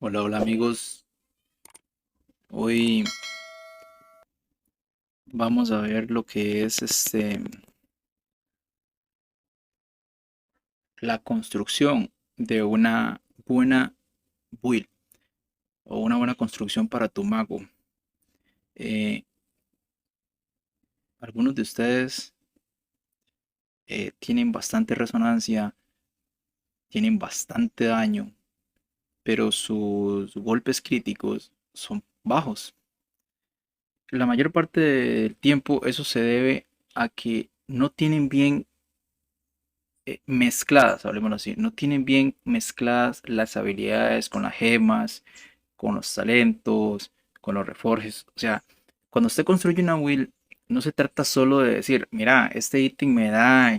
Hola, hola amigos. Hoy vamos a ver lo que es la construcción de una buena build o una buena construcción para tu mago. Eh, Algunos de ustedes tienen bastante resonancia, tienen bastante daño, pero sus golpes críticos son bajos. La mayor parte del tiempo eso se debe a que no tienen bien mezcladas, hablemoslo así, no tienen bien mezcladas las habilidades con las gemas, con los talentos, con los reforjes. O sea, cuando usted construye una build, no se trata solo de decir, mira, este ítem me da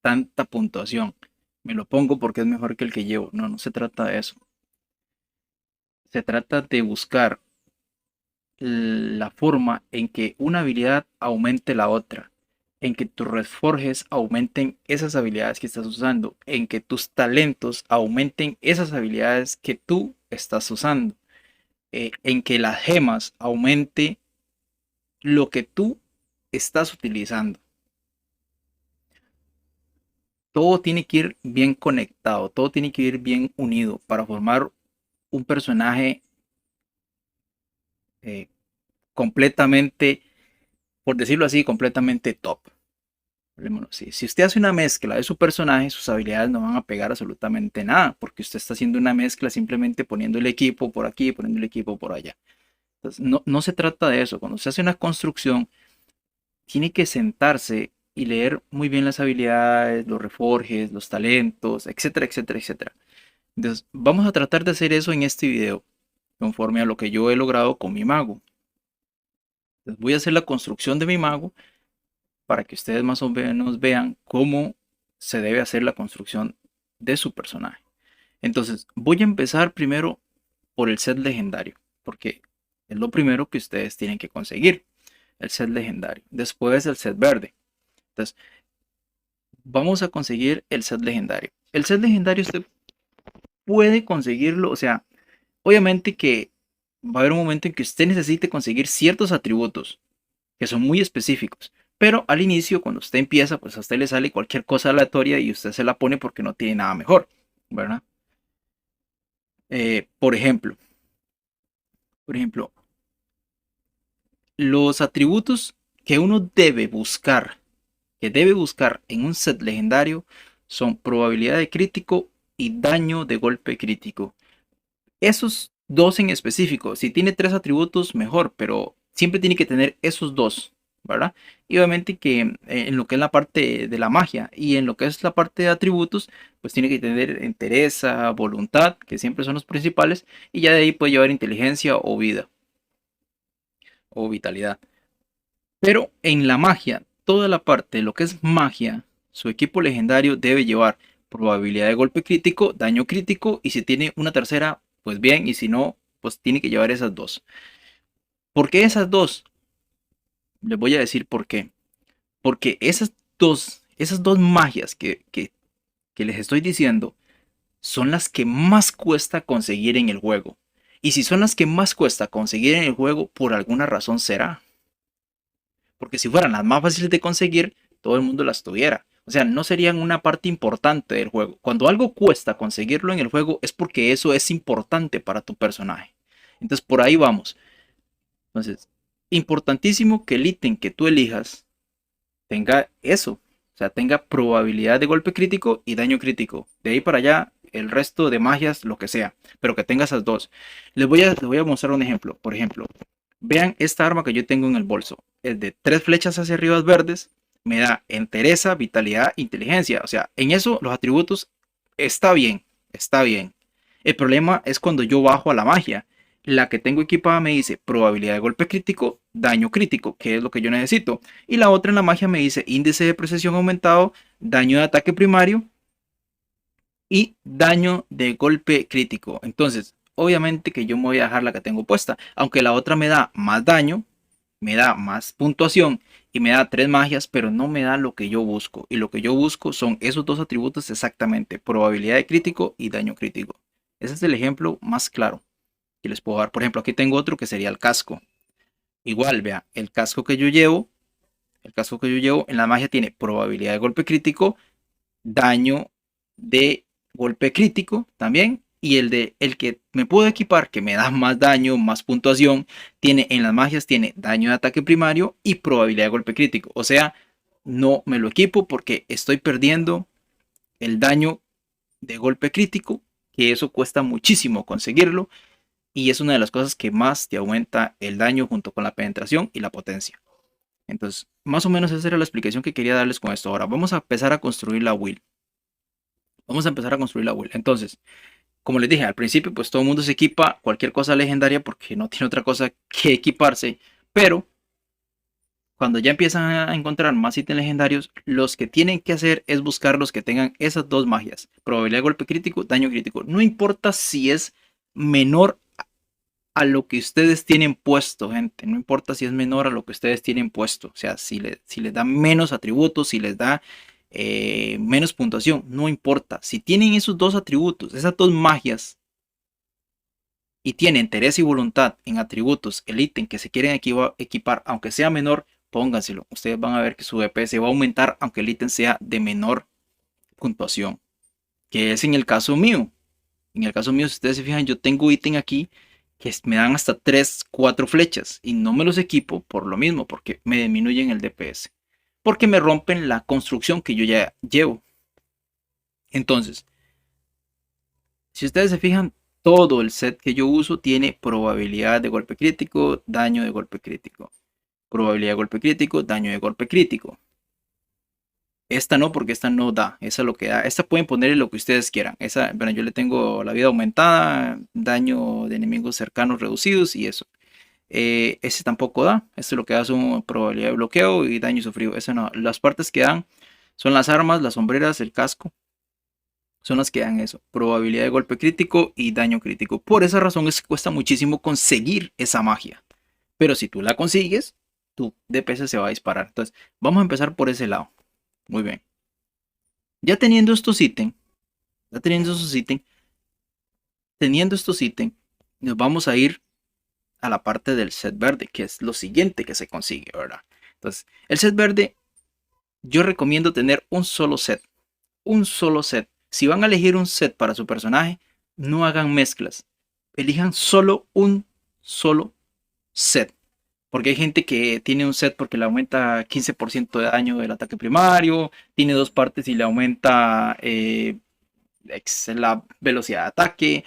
tanta puntuación, me lo pongo porque es mejor que el que llevo. No, no se trata de eso. Se trata de buscar la forma en que una habilidad aumente la otra, en que tus reforjes aumenten esas habilidades que estás usando, en que tus talentos aumenten esas habilidades que tú estás usando, en que las gemas aumente lo que tú estás utilizando. Todo tiene que ir bien conectado, todo tiene que ir bien unido para formar un personaje eh, completamente, por decirlo así, completamente top. Si usted hace una mezcla de su personaje, sus habilidades no van a pegar absolutamente nada, porque usted está haciendo una mezcla simplemente poniendo el equipo por aquí, poniendo el equipo por allá. Entonces, no se trata de eso. Cuando usted hace una construcción, tiene que sentarse y leer muy bien las habilidades, los reforjes, los talentos, etcétera, etcétera, etcétera. Entonces, vamos a tratar de hacer eso en este video, conforme a lo que yo he logrado con mi mago. Entonces, voy a hacer la construcción de mi mago para que ustedes más o menos vean cómo se debe hacer la construcción de su personaje. Entonces, voy a empezar primero por el set legendario, porque es lo primero que ustedes tienen que conseguir, el set legendario. Después el set verde. Entonces, vamos a conseguir el set legendario. El set legendario usted puede conseguirlo, o sea, obviamente que va a haber un momento en que usted necesite conseguir ciertos atributos que son muy específicos. Pero al inicio, cuando usted empieza, pues a usted le sale cualquier cosa aleatoria y usted se la pone porque no tiene nada mejor, ¿verdad? Por ejemplo, por ejemplo, los atributos que uno debe buscar en un set legendario son probabilidad de crítico y daño de golpe crítico. Esos dos en específico, si tiene tres atributos, mejor, pero siempre tiene que tener esos dos, ¿verdad? Y obviamente que en lo que es la parte de la magia y en lo que es la parte de atributos, pues tiene que tener entereza, voluntad, que siempre son los principales, y ya de ahí puede llevar inteligencia o vida o vitalidad. Pero en la magia, toda la parte de lo que es magia, su equipo legendario debe llevar probabilidad de golpe crítico, daño crítico, y si tiene una tercera, pues bien, y si no, pues tiene que llevar esas dos. ¿Por qué esas dos? Les voy a decir por qué. Porque esas dos magias que les estoy diciendo son las que más cuesta conseguir en el juego. Y si son las que más cuesta conseguir en el juego, por alguna razón será. Porque si fueran las más fáciles de conseguir, todo el mundo las tuviera. O sea, no serían una parte importante del juego. Cuando algo cuesta conseguirlo en el juego es porque eso es importante para tu personaje. Entonces por ahí vamos. Entonces, importantísimo que el ítem que tú elijas tenga eso. O sea, tenga probabilidad de golpe crítico y daño crítico. De ahí para allá, el resto de magias, lo que sea. Pero que tenga esas dos. Les voy a mostrar un ejemplo. Por ejemplo, vean esta arma que yo tengo en el bolso. Es de tres flechas hacia arriba verdes. Me da entereza, vitalidad, inteligencia. O sea, en eso los atributos está bien. Está bien. El problema es cuando yo bajo a la magia. La que tengo equipada me dice probabilidad de golpe crítico, daño crítico, que es lo que yo necesito. Y la otra en la magia me dice índice de precisión aumentado, daño de ataque primario y daño de golpe crítico. Entonces, obviamente que yo me voy a dejar la que tengo puesta. Aunque la otra me da más daño, me da más puntuación y me da tres magias, pero no me da lo que yo busco. Y lo que yo busco son esos dos atributos exactamente, probabilidad de crítico y daño crítico. Ese es el ejemplo más claro que les puedo dar. Por ejemplo, aquí tengo otro que sería el casco. Igual, vea, el casco que yo llevo en la magia tiene probabilidad de golpe crítico, daño de golpe crítico también. Y el que me puedo equipar, que me da más daño, más puntuación, tiene en las magias, tiene daño de ataque primario y probabilidad de golpe crítico. O sea, no me lo equipo porque estoy perdiendo el daño de golpe crítico, que eso cuesta muchísimo conseguirlo. Y es una de las cosas que más te aumenta el daño junto con la penetración y la potencia. Entonces, más o menos esa era la explicación que quería darles con esto. Ahora, vamos a empezar a construir la build. Vamos a empezar a construir la build. Entonces, como les dije al principio, pues todo el mundo se equipa cualquier cosa legendaria porque no tiene otra cosa que equiparse. Pero cuando ya empiezan a encontrar más ítems legendarios, los que tienen que hacer es buscar los que tengan esas dos magias. Probabilidad de golpe crítico, daño crítico. No importa si es menor a lo que ustedes tienen puesto, gente. No importa si es menor a lo que ustedes tienen puesto. O sea, si les da menos atributos, si les da menos puntuación, no importa. Si tienen esos dos atributos, esas dos magias, y tienen interés y voluntad en atributos, el ítem que se quieren equipar, aunque sea menor, pónganselo. Ustedes van a ver que su DPS va a aumentar, aunque el ítem sea de menor puntuación. Que es en el caso mío. En el caso mío, si ustedes se fijan, yo tengo ítem aquí que me dan hasta 3, 4 flechas y no me los equipo por lo mismo, porque me disminuyen el DPS. Porque me rompen la construcción que yo ya llevo. Entonces, si ustedes se fijan, todo el set que yo uso tiene probabilidad de golpe crítico, daño de golpe crítico. Probabilidad de golpe crítico, daño de golpe crítico. Esta no, porque esta no da. Esa es lo que da. Esta pueden ponerle lo que ustedes quieran. Esa, bueno, yo le tengo la vida aumentada, daño de enemigos cercanos reducidos y eso. Ese tampoco da. Esto lo que da son probabilidad de bloqueo y daño sufrido. Eso no. Las partes que dan son las armas, las sombreras, el casco. Son las que dan eso. Probabilidad de golpe crítico y daño crítico. Por esa razón es que cuesta muchísimo conseguir esa magia. Pero si tú la consigues, tu DPS se va a disparar. Entonces, vamos a empezar por ese lado. Muy bien. Ya teniendo estos ítems, teniendo estos ítems, nos vamos a ir a la parte del set verde, que es lo siguiente que se consigue, ¿verdad? Entonces, el set verde, yo recomiendo tener un solo set. Un solo set. Si van a elegir un set para su personaje, no hagan mezclas. Elijan solo un solo set. Porque hay gente que tiene un set porque le aumenta 15% de daño del ataque primario, tiene dos partes y le aumenta la velocidad de ataque,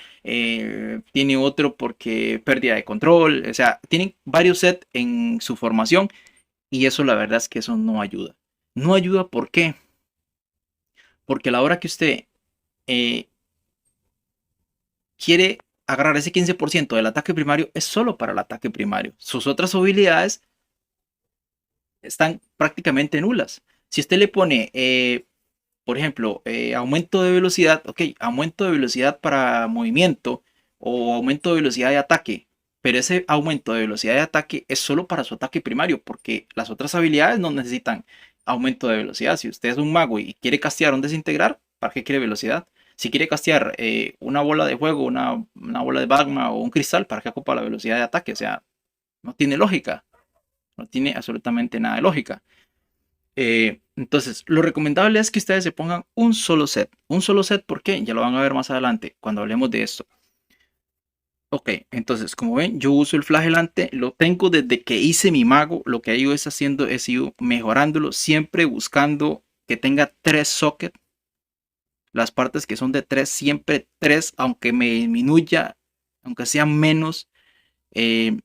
tiene otro porque pérdida de control, o sea, tienen varios sets en su formación y eso la verdad es que eso no ayuda. No ayuda, ¿por qué? Porque a la hora que usted eh, quiere agarrar ese 15% del ataque primario, es solo para el ataque primario. Sus otras habilidades están prácticamente nulas. Si usted le pone por ejemplo, aumento de velocidad, ok, aumento de velocidad para movimiento o aumento de velocidad de ataque, pero ese aumento de velocidad de ataque es solo para su ataque primario, porque las otras habilidades no necesitan aumento de velocidad. Si usted es un mago y quiere castear un desintegrar, ¿para qué quiere velocidad? Si quiere castear una bola de fuego, una bola de magma o un cristal, ¿para qué ocupa la velocidad de ataque? O sea, no tiene lógica, no tiene absolutamente nada de lógica. Entonces, lo recomendable es que ustedes se pongan un solo set. Un solo set, ¿por qué? Ya lo van a ver más adelante cuando hablemos de esto. Ok, entonces, como ven, yo uso el flagelante, lo tengo desde que hice mi mago. Lo que he ido es haciendo es ir mejorándolo, siempre buscando que tenga 3 sockets. Las partes que son de 3, siempre 3, aunque me disminuya, aunque sean menos. Eh,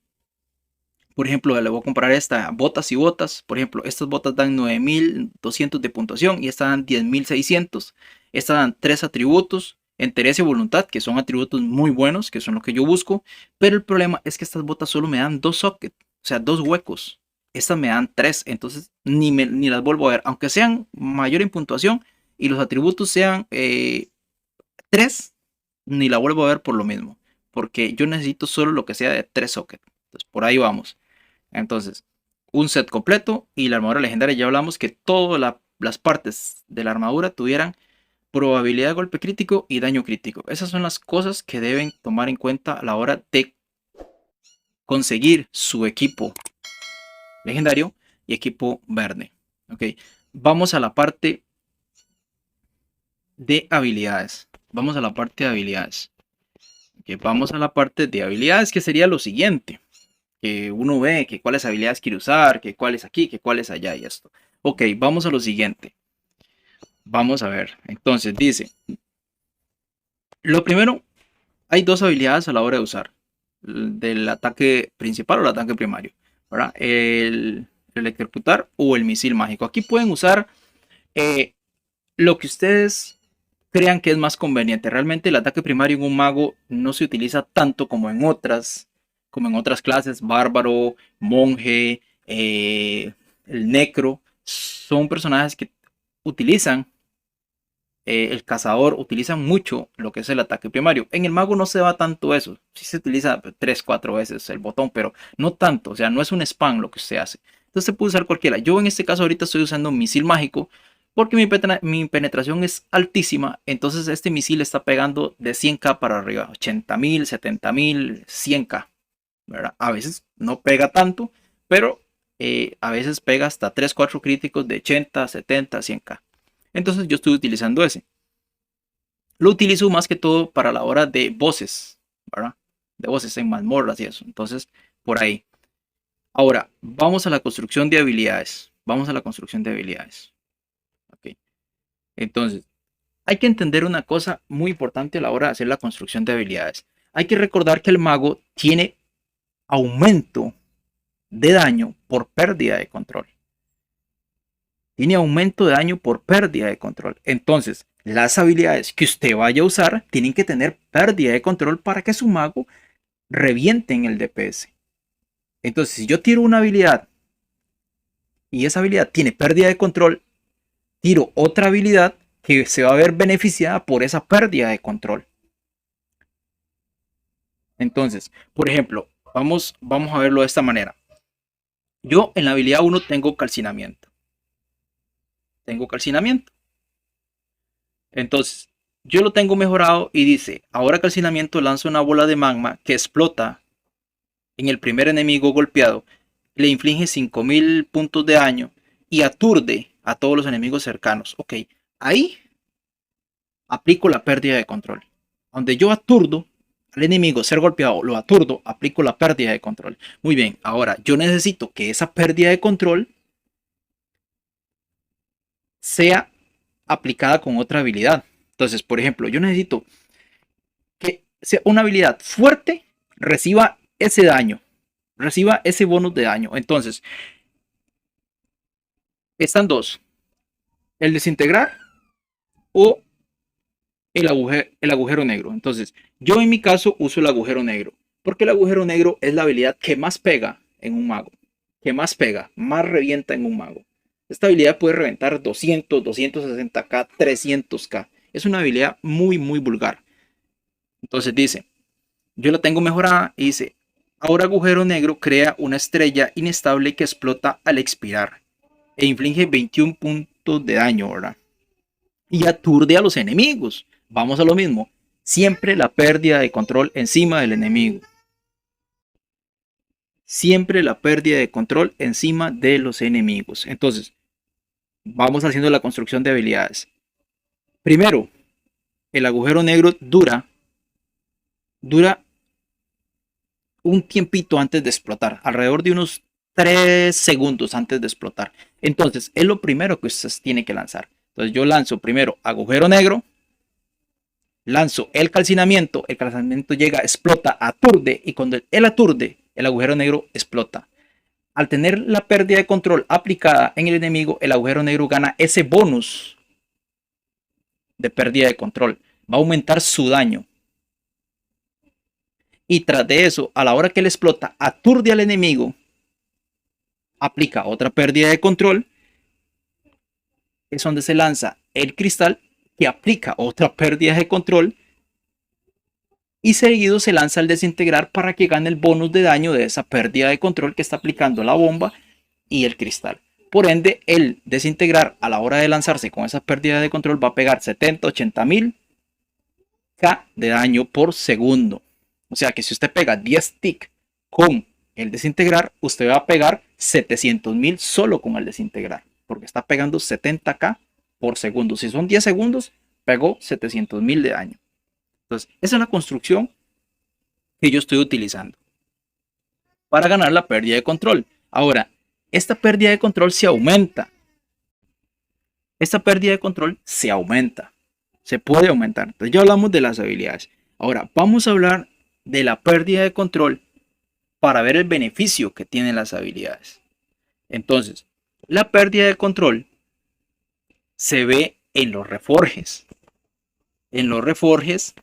Por ejemplo, le voy a comprar esta, botas y botas. Por ejemplo, estas botas dan 9200 de puntuación y estas dan 10600. Estas dan 3 atributos, interés y voluntad, que son atributos muy buenos, que son lo que yo busco. Pero el problema es que estas botas solo me dan 2 sockets, o sea, 2 huecos. Estas me dan 3, entonces ni las vuelvo a ver. Aunque sean mayor en puntuación y los atributos sean 3, ni la vuelvo a ver por lo mismo. Porque yo necesito solo lo que sea de 3 sockets. Entonces, por ahí vamos. Entonces, un set completo y la armadura legendaria. Ya hablamos que todas las partes de la armadura tuvieran probabilidad de golpe crítico y daño crítico. Esas son las cosas que deben tomar en cuenta a la hora de conseguir su equipo legendario y equipo verde. Ok, vamos a la parte de habilidades. Vamos a la parte de habilidades. Okay, vamos a la parte de habilidades, que sería lo siguiente. Que uno ve que cuáles habilidades quiere usar, que cuáles aquí, que cuáles allá y esto. Ok, vamos a lo siguiente. Vamos a ver. Entonces dice, lo primero, hay dos habilidades a la hora de usar. Del ataque principal o el ataque primario. ¿Verdad? El electrocutar o el misil mágico. Aquí pueden usar lo que ustedes crean que es más conveniente. Realmente el ataque primario en un mago no se utiliza tanto como en otras clases, bárbaro, monje, el necro. Son personajes que utilizan el cazador, utilizan mucho lo que es el ataque primario. En el mago no se va tanto eso. Sí se utiliza 3-4 veces el botón, pero no tanto. O sea, no es un spam lo que usted hace. Entonces se puede usar cualquiera. Yo en este caso ahorita estoy usando un misil mágico porque mi penetración es altísima. Entonces este misil está pegando de 100k para arriba. 80.000, 70.000, 100k. ¿Verdad? A veces no pega tanto, pero a veces pega hasta 3-4 críticos de 80, 70, 100k. Entonces yo estoy utilizando ese. Lo utilizo más que todo para la hora de voces, ¿verdad? De voces en mazmorras y eso. Entonces, por ahí. Ahora, vamos a la construcción de habilidades. Vamos a la construcción de habilidades. Ok. Entonces, hay que entender una cosa muy importante a la hora de hacer la construcción de habilidades. Hay que recordar que el mago tiene aumento de daño por pérdida de control. Tiene aumento de daño por pérdida de control. Entonces, las habilidades que usted vaya a usar tienen que tener pérdida de control para que su mago reviente en el DPS. Entonces, si yo tiro una habilidad y esa habilidad tiene pérdida de control, tiro otra habilidad que se va a ver beneficiada por esa pérdida de control. Entonces, por ejemplo, vamos a verlo de esta manera. Yo en la habilidad 1 tengo calcinamiento. Entonces, yo lo tengo mejorado y dice, ahora calcinamiento lanza una bola de magma que explota en el primer enemigo golpeado, le inflige 5000 puntos de daño y aturde a todos los enemigos cercanos. Ok, ahí aplico la pérdida de control. Donde yo aturdo al enemigo ser golpeado, lo aturdo, aplico la pérdida de control. Muy bien, ahora yo necesito que esa pérdida de control sea aplicada con otra habilidad. Entonces, por ejemplo, yo necesito que sea una habilidad fuerte, reciba ese daño, reciba ese bonus de daño. Entonces, están dos, el desintegrar o el agujero negro. Entonces, yo en mi caso uso el agujero negro, porque el agujero negro es la habilidad que más pega en un mago, que más pega, más revienta en un mago. Esta habilidad puede reventar 200, 260k, 300k. Es una habilidad muy, muy vulgar. Entonces dice, yo la tengo mejorada y dice, ahora agujero negro crea una estrella inestable que explota al expirar e inflige 21 puntos de daño, ¿verdad? Y aturde a los enemigos. Vamos a lo mismo. Siempre la pérdida de control encima del enemigo. Siempre la pérdida de control encima de los enemigos. Entonces, vamos haciendo la construcción de habilidades. Primero, el agujero negro dura un tiempito antes de explotar, alrededor de unos 3 segundos antes de explotar. Entonces, es lo primero que usted tiene que lanzar. Entonces, yo lanzo primero agujero negro, lanzo el calcinamiento llega, explota, aturde, y cuando él aturde, el agujero negro explota. Al tener la pérdida de control aplicada en el enemigo, el agujero negro gana ese bonus de pérdida de control. Va a aumentar su daño. Y tras de eso, a la hora que él explota, aturde al enemigo, aplica otra pérdida de control. Es donde se lanza el cristal que aplica otra pérdida de control. Y seguido se lanza el desintegrar para que gane el bonus de daño de esa pérdida de control que está aplicando la bomba y el cristal. Por ende, el desintegrar a la hora de lanzarse con esa pérdida de control va a pegar 70, 80 mil K de daño por segundo. O sea que si usted pega 10 tick con el desintegrar, usted va a pegar 700 mil solo con el desintegrar, porque está pegando 70k por segundo. Si son 10 segundos, pegó 700 mil de daño. Entonces, esa es la construcción que yo estoy utilizando para ganar la pérdida de control. Ahora, esta pérdida de control se aumenta. Esta pérdida de control se aumenta. Se puede aumentar. Entonces ya hablamos de las habilidades. Ahora vamos a hablar de la pérdida de control para ver el beneficio que tienen las habilidades. Entonces, la pérdida de control se ve en los reforjes. En los reforjes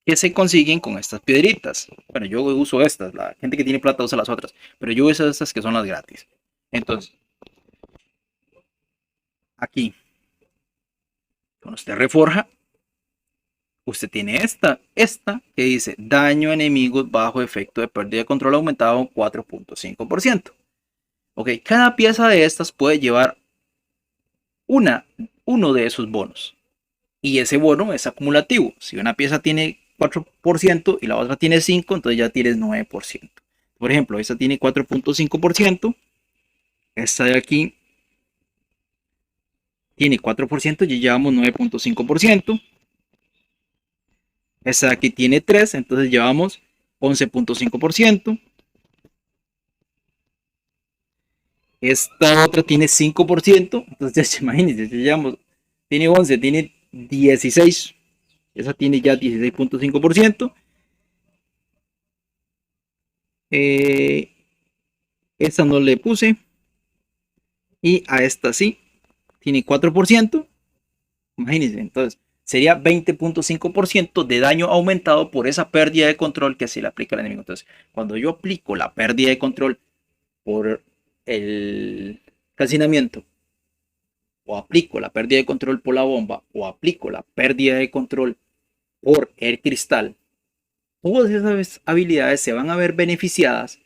que se consiguen con estas piedritas. Bueno, yo uso estas. La gente que tiene plata usa las otras. Pero yo uso estas que son las gratis. Entonces, aquí, cuando usted reforja, usted tiene esta que dice daño a enemigos bajo efecto de pérdida de control aumentado 4.5%. Ok, cada pieza de estas puede llevar uno de esos bonos. Y ese bono es acumulativo. Si una pieza tiene 4% y la otra tiene 5%, entonces ya tienes 9%. Por ejemplo, esta tiene 4.5%. Esta de aquí tiene 4% y llevamos 9.5%. Esta de aquí tiene 3, entonces llevamos 11.5%. Esta otra tiene 5%. Entonces, imagínense, llevamos, tiene 11, tiene 16. Esa tiene ya 16.5%. Esta no le puse. Y a esta sí. Tiene 4%. Imagínense, entonces sería 20.5% de daño aumentado por esa pérdida de control que se le aplica al enemigo. Entonces, cuando yo aplico la pérdida de control por el calcinamiento, o aplico la pérdida de control por la bomba, o aplico la pérdida de control por el cristal, todas esas habilidades se van a ver beneficiadas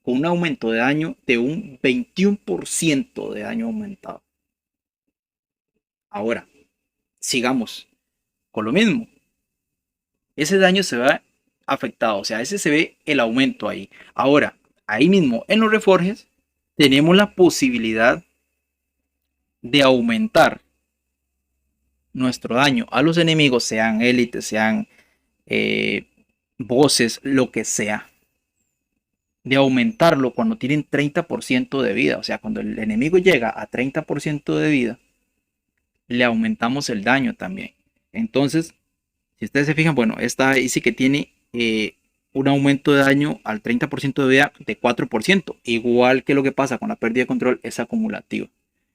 con un aumento de daño de un 21% de daño aumentado. Ahora, sigamos con lo mismo. Ese daño se ve afectado, o sea, ese se ve el aumento ahí. Ahora, ahí mismo en los reforjes tenemos la posibilidad de aumentar nuestro daño a los enemigos, sean élites, sean bosses, lo que sea. De aumentarlo cuando tienen 30% de vida. O sea, cuando el enemigo llega a 30% de vida, le aumentamos el daño también. Entonces, si ustedes se fijan, bueno, esta dice que tiene un aumento de daño al 30% de vida de 4%. Igual que lo que pasa con la pérdida de control, es acumulativa.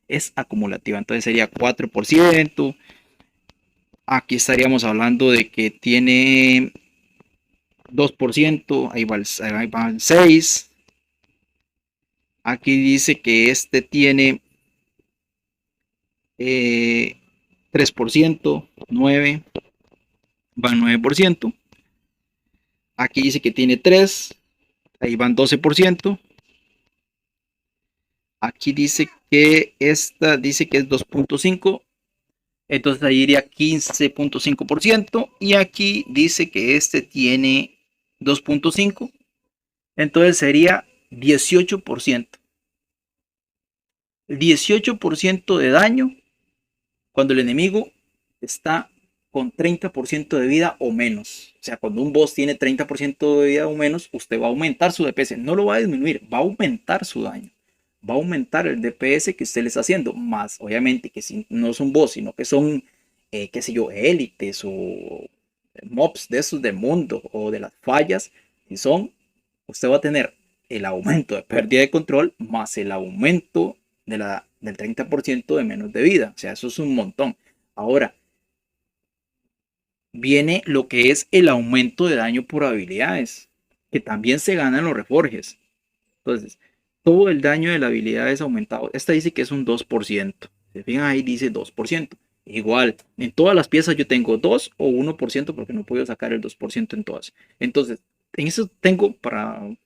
Es acumulativa. Entonces sería 4%. Aquí estaríamos hablando de que tiene 2%. Ahí va el 6%. Aquí dice que este tiene 3%, 9%, van 9%. Aquí dice que tiene 3, ahí van 12%. Aquí dice que esta dice que es 2.5, entonces ahí iría 15.5%. Y aquí dice que este tiene 2.5, entonces sería 18%. 18% de daño cuando el enemigo está con 30% de vida o menos. O sea, cuando un boss tiene 30% de vida o menos, usted va a aumentar su DPS. No lo va a disminuir, va a aumentar su daño. Va a aumentar el DPS que usted le está haciendo. Más, obviamente, que si no es un boss, sino que son, qué sé yo, élites o mobs de esos de mundo o de las fallas. Si son, usted va a tener el aumento de pérdida de control más el aumento del 30% de menos de vida. O sea, eso es un montón. Ahora, viene lo que es el aumento de daño por habilidades, que también se gana en los reforjes. Entonces, todo el daño de la habilidad es aumentado. Esta dice que es un 2%. Se fijan ahí, dice 2%. Igual, en todas las piezas yo tengo 2 o 1% porque no puedo sacar el 2% en todas. Entonces, en eso tengo para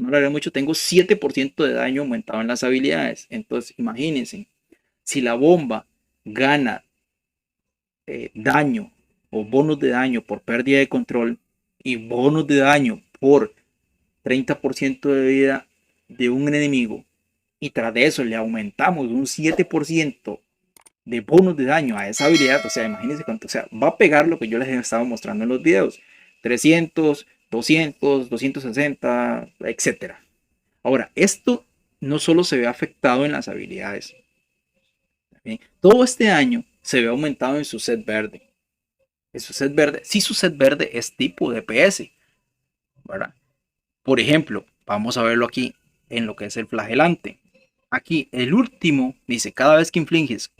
no alargar mucho, tengo 7% de daño aumentado en las habilidades. Entonces, imagínense, si la bomba gana daño o bonus de daño por pérdida de control y bonus de daño por 30% de vida de un enemigo, y tras de eso le aumentamos un 7% de bonus de daño a esa habilidad, o sea, imagínense cuánto, o sea, va a pegar lo que yo les he estado mostrando en los videos, 300, 200, 260, etcétera. Ahora, esto no solo se ve afectado en las habilidades, ¿sí? Todo este daño se ve aumentado en su set verde. En su set verde, si su set verde es tipo DPS, ¿verdad? Por ejemplo, vamos a verlo aquí en lo que es el flagelante. Aquí el último dice, cada vez que infliges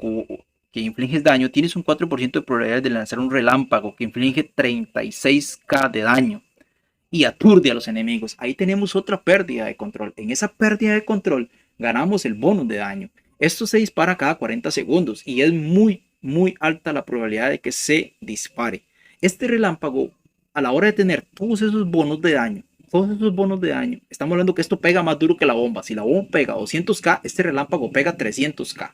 daño, tienes un 4% de probabilidad de lanzar un relámpago que inflige 36k de daño y aturde a los enemigos. Ahí tenemos otra pérdida de control. En esa pérdida de control ganamos el bonus de daño. Esto se dispara cada 40 segundos y es muy alta la probabilidad de que se dispare. Este relámpago, a la hora de tener todos esos bonos de daño, estamos hablando que esto pega más duro que la bomba. Si la bomba pega 200k, este relámpago pega 300k.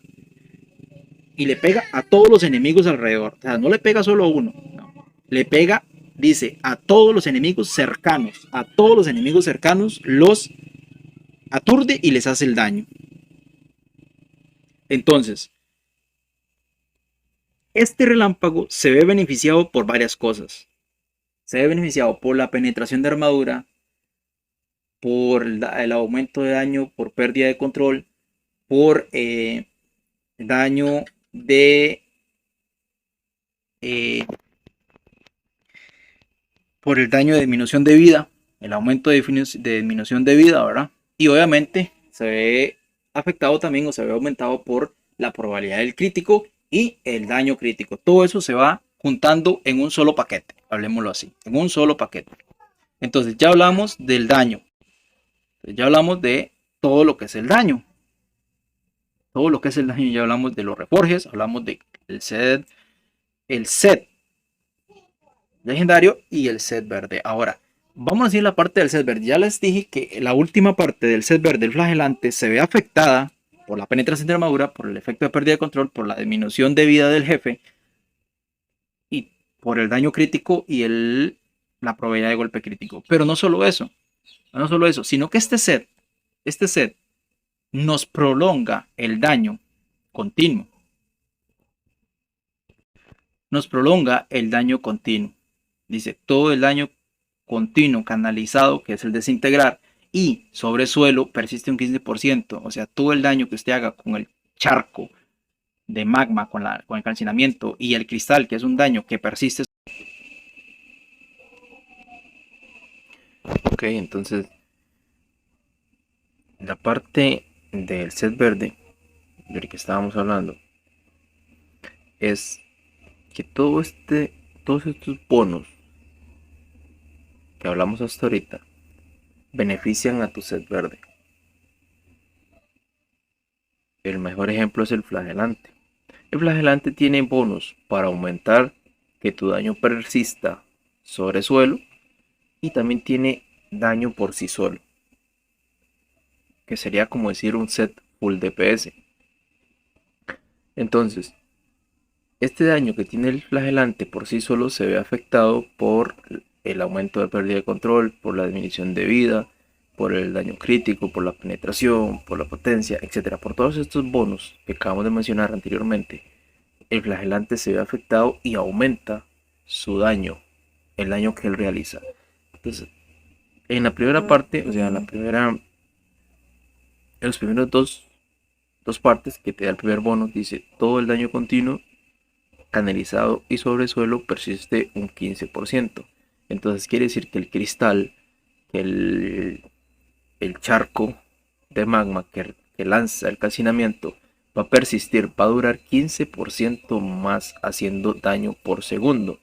Y le pega a todos los enemigos alrededor. O sea, no le pega solo a uno. No. Le pega, dice, a todos los enemigos cercanos. A todos los enemigos cercanos los aturde y les hace el daño. Entonces, este relámpago se ve beneficiado por varias cosas. Se ve beneficiado por la penetración de armadura, por el aumento de daño, por pérdida de control, por daño de por el daño de disminución de vida, el aumento de disminución de vida, ¿verdad? Y obviamente se ve afectado también o se ve aumentado por la probabilidad del crítico y el daño crítico. Todo eso se va juntando en un solo paquete, hablemoslo así, en un solo paquete. Entonces ya hablamos del daño, ya hablamos de todo lo que es el daño. Todo lo que es el daño, ya hablamos de los reforjes, hablamos del set legendario y el set verde. Ahora, vamos a decir la parte del set verde. Ya les dije que la última parte del set verde, el flagelante, se ve afectada por la penetración de armadura, por el efecto de pérdida de control, por la disminución de vida del jefe y por el daño crítico y la probabilidad de golpe crítico. Pero no solo eso, sino que este set nos prolonga el daño continuo. Nos prolonga el daño continuo. Dice, todo el daño continuo canalizado, que es el desintegrar, y sobre suelo persiste un 15%. O sea, todo el daño que usted haga con el charco de magma, con el calcinamiento, y el cristal, que es un daño que persiste. Ok, entonces la parte del set verde del que estábamos hablando es que todos estos bonos que hablamos hasta ahorita benefician a tu set verde. El mejor ejemplo es el flagelante. El flagelante tiene bonos para aumentar que tu daño persista sobre suelo y también tiene daño por sí solo, que sería como decir un set full DPS. Entonces, este daño que tiene el flagelante por sí solo se ve afectado por el aumento de pérdida de control, por la disminución de vida, por el daño crítico, por la penetración, por la potencia, etc. Por todos estos bonos que acabamos de mencionar anteriormente, el flagelante se ve afectado y aumenta su daño, el daño que él realiza. Entonces, en la primera parte, o sea, en los primeros dos partes que te da el primer bono, dice todo el daño continuo canalizado y sobre suelo persiste un 15%. Entonces quiere decir que el cristal, que el charco de magma que lanza el calcinamiento va a persistir, va a durar 15% más haciendo daño por segundo.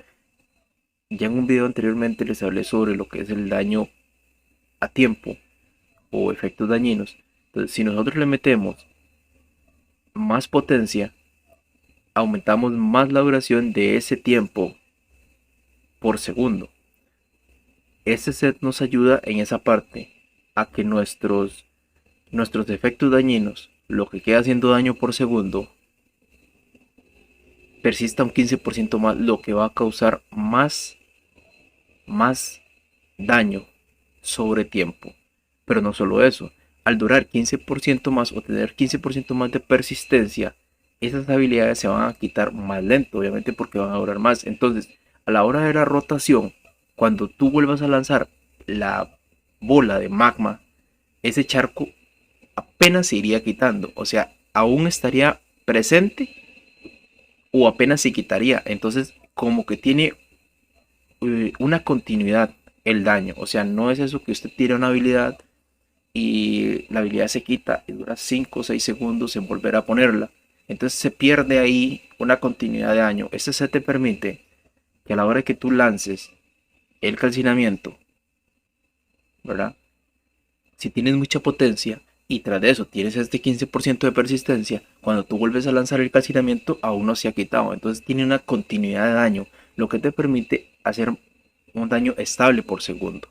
Ya en un video anteriormente les hablé sobre lo que es el daño a tiempo o efectos dañinos. Entonces, si nosotros le metemos más potencia, aumentamos más la duración de ese tiempo por segundo. Este set nos ayuda en esa parte a que nuestros efectos dañinos, lo que queda haciendo daño por segundo, persista un 15% más, lo que va a causar más daño sobre tiempo. Pero no solo eso, al durar 15% más o tener 15% más de persistencia, esas habilidades se van a quitar más lento, obviamente porque van a durar más. Entonces, a la hora de la rotación, cuando tú vuelvas a lanzar la bola de magma, ese charco apenas se iría quitando. O sea, aún estaría presente o apenas se quitaría. Entonces, como que tiene una continuidad el daño. O sea, no es eso que usted tira una habilidad y la habilidad se quita y dura 5 o 6 segundos en volver a ponerla. Entonces se pierde ahí una continuidad de daño. Este set te permite que a la hora que tú lances el calcinamiento, ¿verdad? Si tienes mucha potencia y tras de eso tienes este 15% de persistencia, cuando tú vuelves a lanzar el calcinamiento aún no se ha quitado. Entonces tiene una continuidad de daño, lo que te permite hacer un daño estable por segundo.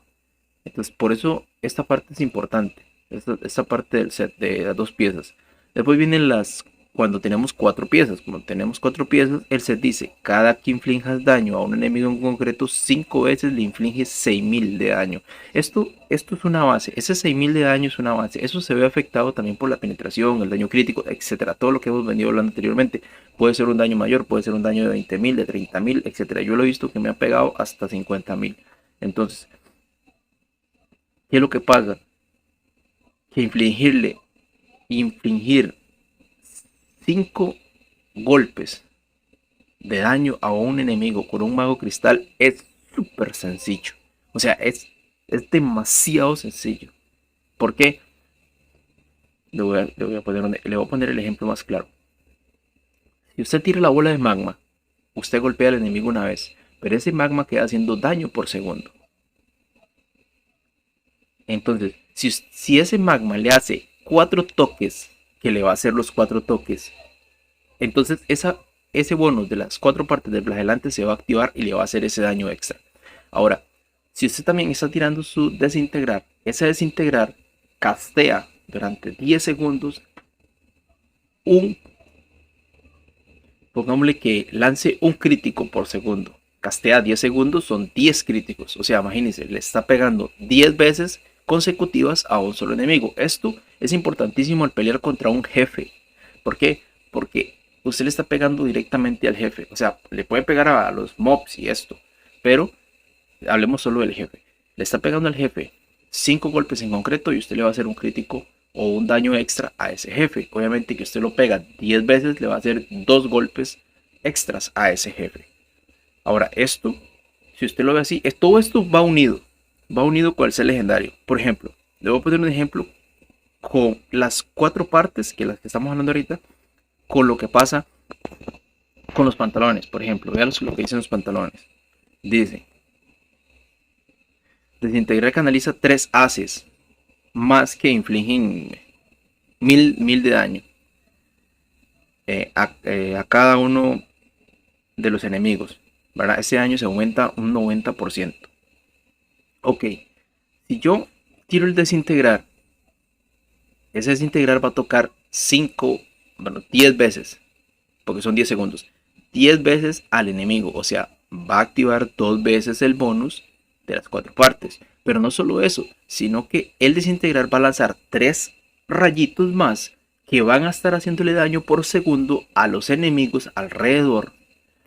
Entonces por eso esta parte es importante, esta parte del set de las dos piezas. Después vienen cuando tenemos cuatro piezas. Como tenemos cuatro piezas, el set dice, cada que inflinjas daño a un enemigo en concreto, 5 veces le infliges 6000 de daño. Esto es una base, ese 6000 de daño es una base. Eso se ve afectado también por la penetración, el daño crítico, etcétera. Todo lo que hemos venido hablando anteriormente. Puede ser un daño mayor, puede ser un daño de 20.000, de 30.000, etcétera. Yo lo he visto que me ha pegado hasta 50.000. Entonces, ¿qué es lo que pasa? Que infligir 5 golpes de daño a un enemigo con un mago cristal es súper sencillo. O sea, es demasiado sencillo. ¿Por qué? Le voy a poner el ejemplo más claro. Si usted tira la bola de magma, usted golpea al enemigo una vez, pero ese magma queda haciendo daño por segundo. Entonces, si ese magma le hace 4 toques, que le va a hacer los 4 toques, entonces ese bonus de las 4 partes del flagelante se va a activar y le va a hacer ese daño extra. Ahora, si usted también está tirando su desintegrar, ese desintegrar castea durante 10 segundos pongámosle que lance un crítico por segundo. Castea 10 segundos, son 10 críticos. O sea, imagínense, le está pegando 10 veces consecutivas a un solo enemigo. Esto es importantísimo al pelear contra un jefe. ¿Por qué? Porque usted le está pegando directamente al jefe. O sea, le puede pegar a los mobs y esto. Pero hablemos solo del jefe. Le está pegando al jefe 5 golpes en concreto y usted le va a hacer un crítico o un daño extra a ese jefe. Obviamente que usted lo pega 10 veces, le va a hacer 2 golpes extras a ese jefe. Ahora, esto, si usted lo ve así, todo esto va unido. Va unido con el ser legendario. Por ejemplo, le voy a poner un ejemplo con las 4 partes, que las que estamos hablando ahorita, con lo que pasa con los pantalones. Por ejemplo, vean lo que dicen los pantalones. Dice, desintegrar canaliza 3 haces más que infligen 1000 de daño a cada uno de los enemigos, ¿verdad? Ese daño se aumenta un 90%. Ok, si yo tiro el desintegrar, ese desintegrar va a tocar 10 veces, porque son 10 segundos, 10 veces al enemigo, o sea, va a activar 2 veces el bonus de las 4 partes. Pero no solo eso, sino que el desintegrar va a lanzar 3 rayitos más que van a estar haciéndole daño por segundo a los enemigos alrededor,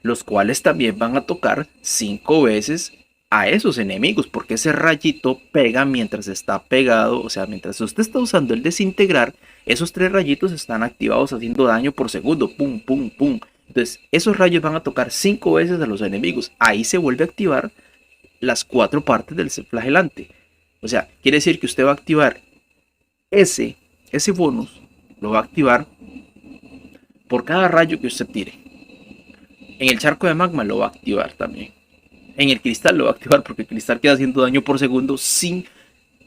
los cuales también van a tocar 5 veces a esos enemigos, porque ese rayito pega mientras está pegado. O sea, mientras usted está usando el desintegrar, esos 3 rayitos están activados haciendo daño por segundo, pum, pum, pum. Entonces esos rayos van a tocar 5 veces a los enemigos. Ahí se vuelve a activar las 4 partes del flagelante. O sea, quiere decir que usted va a activar ese bonus, lo va a activar por cada rayo que usted tire. En el charco de magma lo va a activar también. En el cristal lo va a activar porque el cristal queda haciendo daño por segundo sin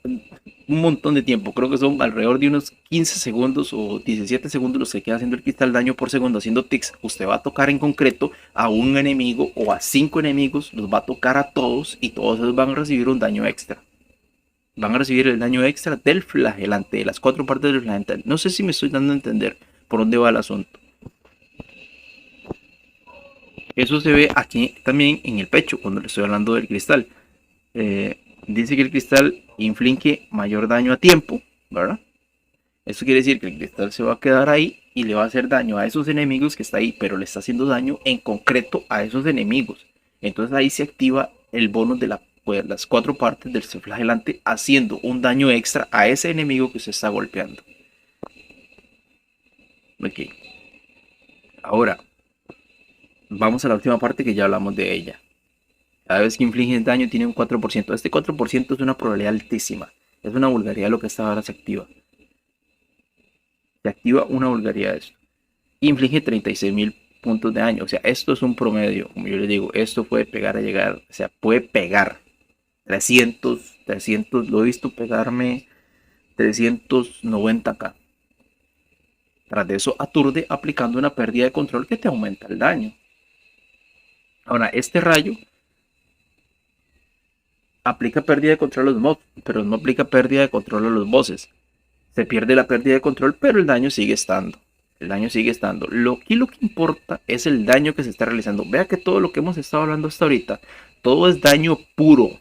un montón de tiempo. Creo que son alrededor de unos 15 segundos o 17 segundos los que queda haciendo el cristal daño por segundo haciendo ticks. Usted va a tocar en concreto a un enemigo o a 5 enemigos, los va a tocar a todos y todos ellos van a recibir un daño extra. van a recibir el daño extra del flagelante, de las 4 partes del flagelante. No sé si me estoy dando a entender por dónde va el asunto. Eso se ve aquí también en el pecho, cuando le estoy hablando del cristal. Dice que el cristal inflige mayor daño a tiempo, ¿verdad? Eso quiere decir que el cristal se va a quedar ahí y le va a hacer daño a esos enemigos que está ahí, pero le está haciendo daño en concreto a esos enemigos. Entonces ahí se activa el bonus de las 4 partes del flagelante, haciendo un daño extra a ese enemigo que se está golpeando. Ok. Ahora, vamos a la última parte que ya hablamos de ella. Cada vez que infligen daño tiene un 4%. Este 4% es una probabilidad altísima. Es una vulgaridad lo que esta ahora se activa. Se activa una vulgaridad de esto. Inflige 36.000 puntos de daño. O sea, esto es un promedio. Como yo les digo, esto puede pegar a llegar. O sea, puede pegar 300, lo he visto pegarme 390k. Tras de eso aturde aplicando una pérdida de control que te aumenta el daño. Ahora, este rayo aplica pérdida de control a los mobs, pero no aplica pérdida de control a los bosses. Se pierde la pérdida de control, pero el daño sigue estando. El daño sigue estando. Lo que importa es el daño que se está realizando. Vea que todo lo que hemos estado hablando hasta ahorita, todo es daño puro.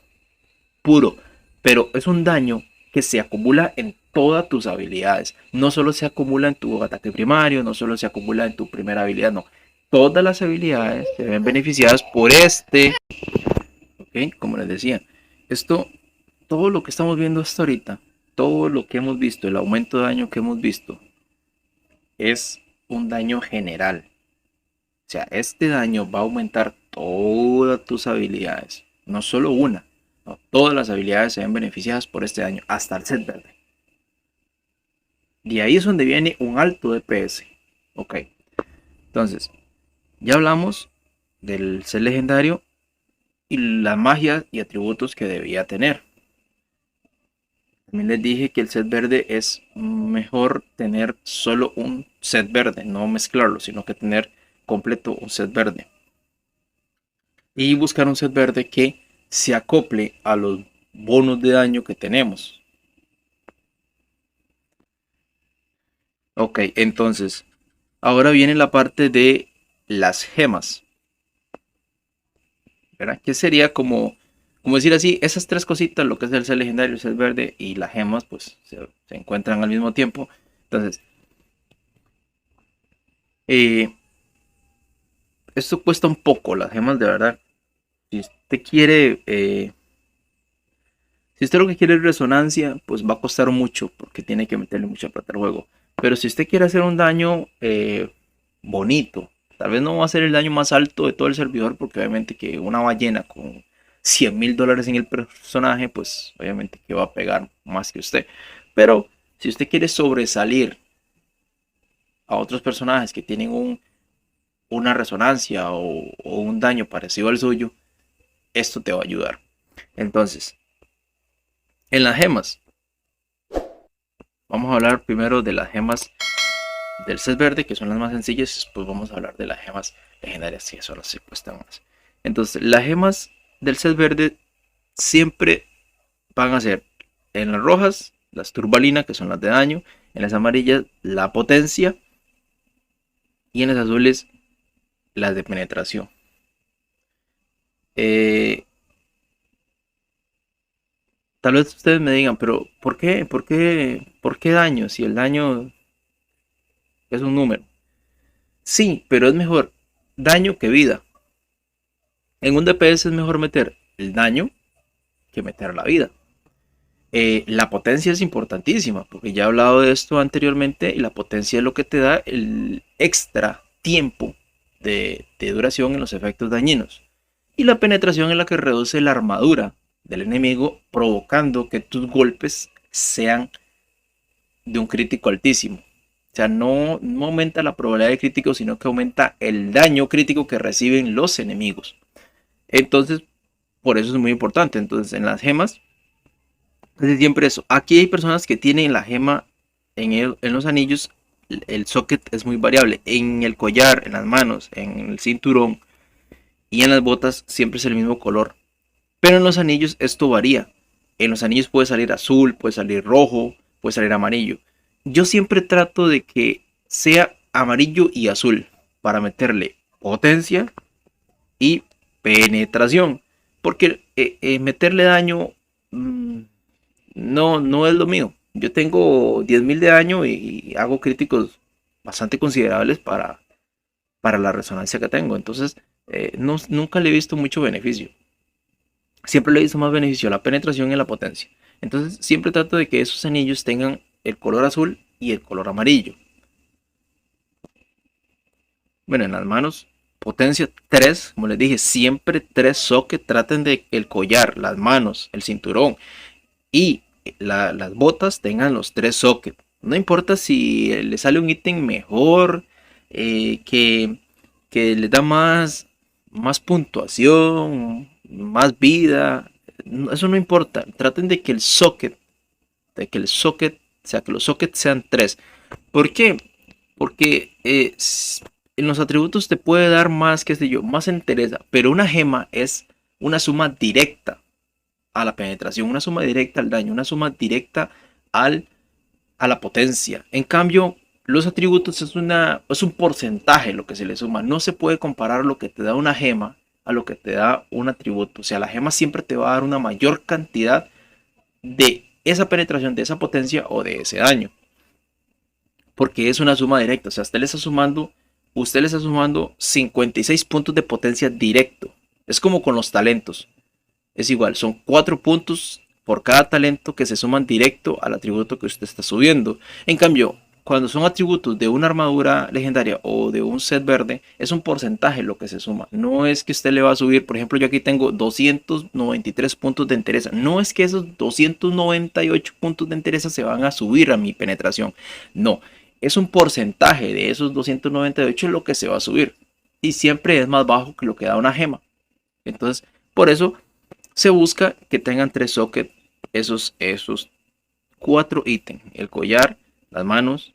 Puro. Pero es un daño que se acumula en todas tus habilidades. No solo se acumula en tu ataque primario, no solo se acumula en tu primera habilidad, no. Todas las habilidades se ven beneficiadas por este. ¿Ok? Como les decía. Esto, todo lo que estamos viendo hasta ahorita, todo lo que hemos visto, el aumento de daño que hemos visto, es un daño general. O sea, este daño va a aumentar todas tus habilidades, no solo una. No, todas las habilidades se ven beneficiadas por este daño, hasta el set verde. De ahí es donde viene un alto DPS. Ok, entonces, ya hablamos del set legendario y la magia y atributos que debía tener. También les dije que el set verde es mejor tener solo un set verde, no mezclarlo, sino que tener completo un set verde. Y buscar un set verde que se acople a los bonos de daño que tenemos. Ok, entonces, ahora viene la parte de las gemas. ¿Verdad? Que sería como decir así, esas tres cositas, lo que es el set legendario, el set verde y las gemas, pues se encuentran al mismo tiempo. Entonces, esto cuesta un poco, las gemas de verdad. Si usted quiere, si usted lo que quiere es resonancia, pues va a costar mucho porque tiene que meterle mucha plata al juego. Pero si usted quiere hacer un daño bonito, tal vez no va a ser el daño más alto de todo el servidor, porque obviamente que una ballena con $100,000 en el personaje, pues obviamente que va a pegar más que usted. Pero si usted quiere sobresalir a otros personajes que tienen una resonancia o un daño parecido al suyo, esto te va a ayudar. Entonces, en las gemas, vamos a hablar primero de las gemas del set verde, que son las más sencillas, y después vamos a hablar de las gemas legendarias, que son las que cuestan más. Entonces, las gemas del set verde siempre van a ser en las rojas, las turbalinas, que son las de daño, en las amarillas, la potencia, y en las azules, las de penetración. Tal vez ustedes me digan, pero ¿por qué? ¿Por qué daño? Si el daño es un número. Sí, pero es mejor daño que vida. En un DPS es mejor meter el daño que meter la vida. La potencia es importantísima, porque ya he hablado de esto anteriormente, y la potencia es lo que te da el extra tiempo de duración en los efectos dañinos. Y la penetración es la que reduce la armadura del enemigo, provocando que tus golpes sean de un crítico altísimo. O sea, no aumenta la probabilidad de crítico, sino que aumenta el daño crítico que reciben los enemigos. Entonces, por eso es muy importante. Entonces, en las gemas, es siempre eso. Aquí hay personas que tienen la gema en los anillos. El socket es muy variable. En el collar, en las manos, en el cinturón y en las botas siempre es el mismo color. Pero en los anillos esto varía. En los anillos puede salir azul, puede salir rojo, puede salir amarillo. Yo siempre trato de que sea amarillo y azul para meterle potencia y penetración. Porque meterle daño no es lo mío. Yo tengo 10.000 de daño y hago críticos bastante considerables para la resonancia que tengo. Entonces, nunca le he visto mucho beneficio. Siempre le he visto más beneficio a la penetración y a la potencia. Entonces, siempre trato de que esos anillos tengan el color azul y el color amarillo. Bueno, en las manos, potencia 3, como les dije, siempre 3 socket. Traten de que el collar, las manos, el cinturón y las botas tengan los 3 sockets. No importa si le sale un ítem mejor, que le da más puntuación, más vida. Eso no importa. Traten o sea, que los sockets sean 3. ¿Por qué? Porque en los atributos te puede dar más, qué sé yo, más entereza, pero una gema es una suma directa a la penetración, una suma directa al daño, una suma directa al, a la potencia. En cambio, los atributos es un porcentaje lo que se le suma. No se puede comparar lo que te da una gema a lo que te da un atributo. O sea, la gema siempre te va a dar una mayor cantidad de esa penetración, de esa potencia o de ese daño. Porque es una suma directa. O sea, usted le está sumando 56 puntos de potencia directo. Es como con los talentos. Es igual, son 4 puntos por cada talento que se suman directo al atributo que usted está subiendo. En cambio, cuando son atributos de una armadura legendaria o de un set verde, es un porcentaje lo que se suma. No es que usted le va a subir, por ejemplo, yo aquí tengo 293 puntos de entereza. No es que esos 298 puntos de entereza se van a subir a mi penetración. No, es un porcentaje de esos 298 lo que se va a subir. Y siempre es más bajo que lo que da una gema. Entonces, por eso se busca que tengan 3 sockets esos 4 ítems: el collar, las manos,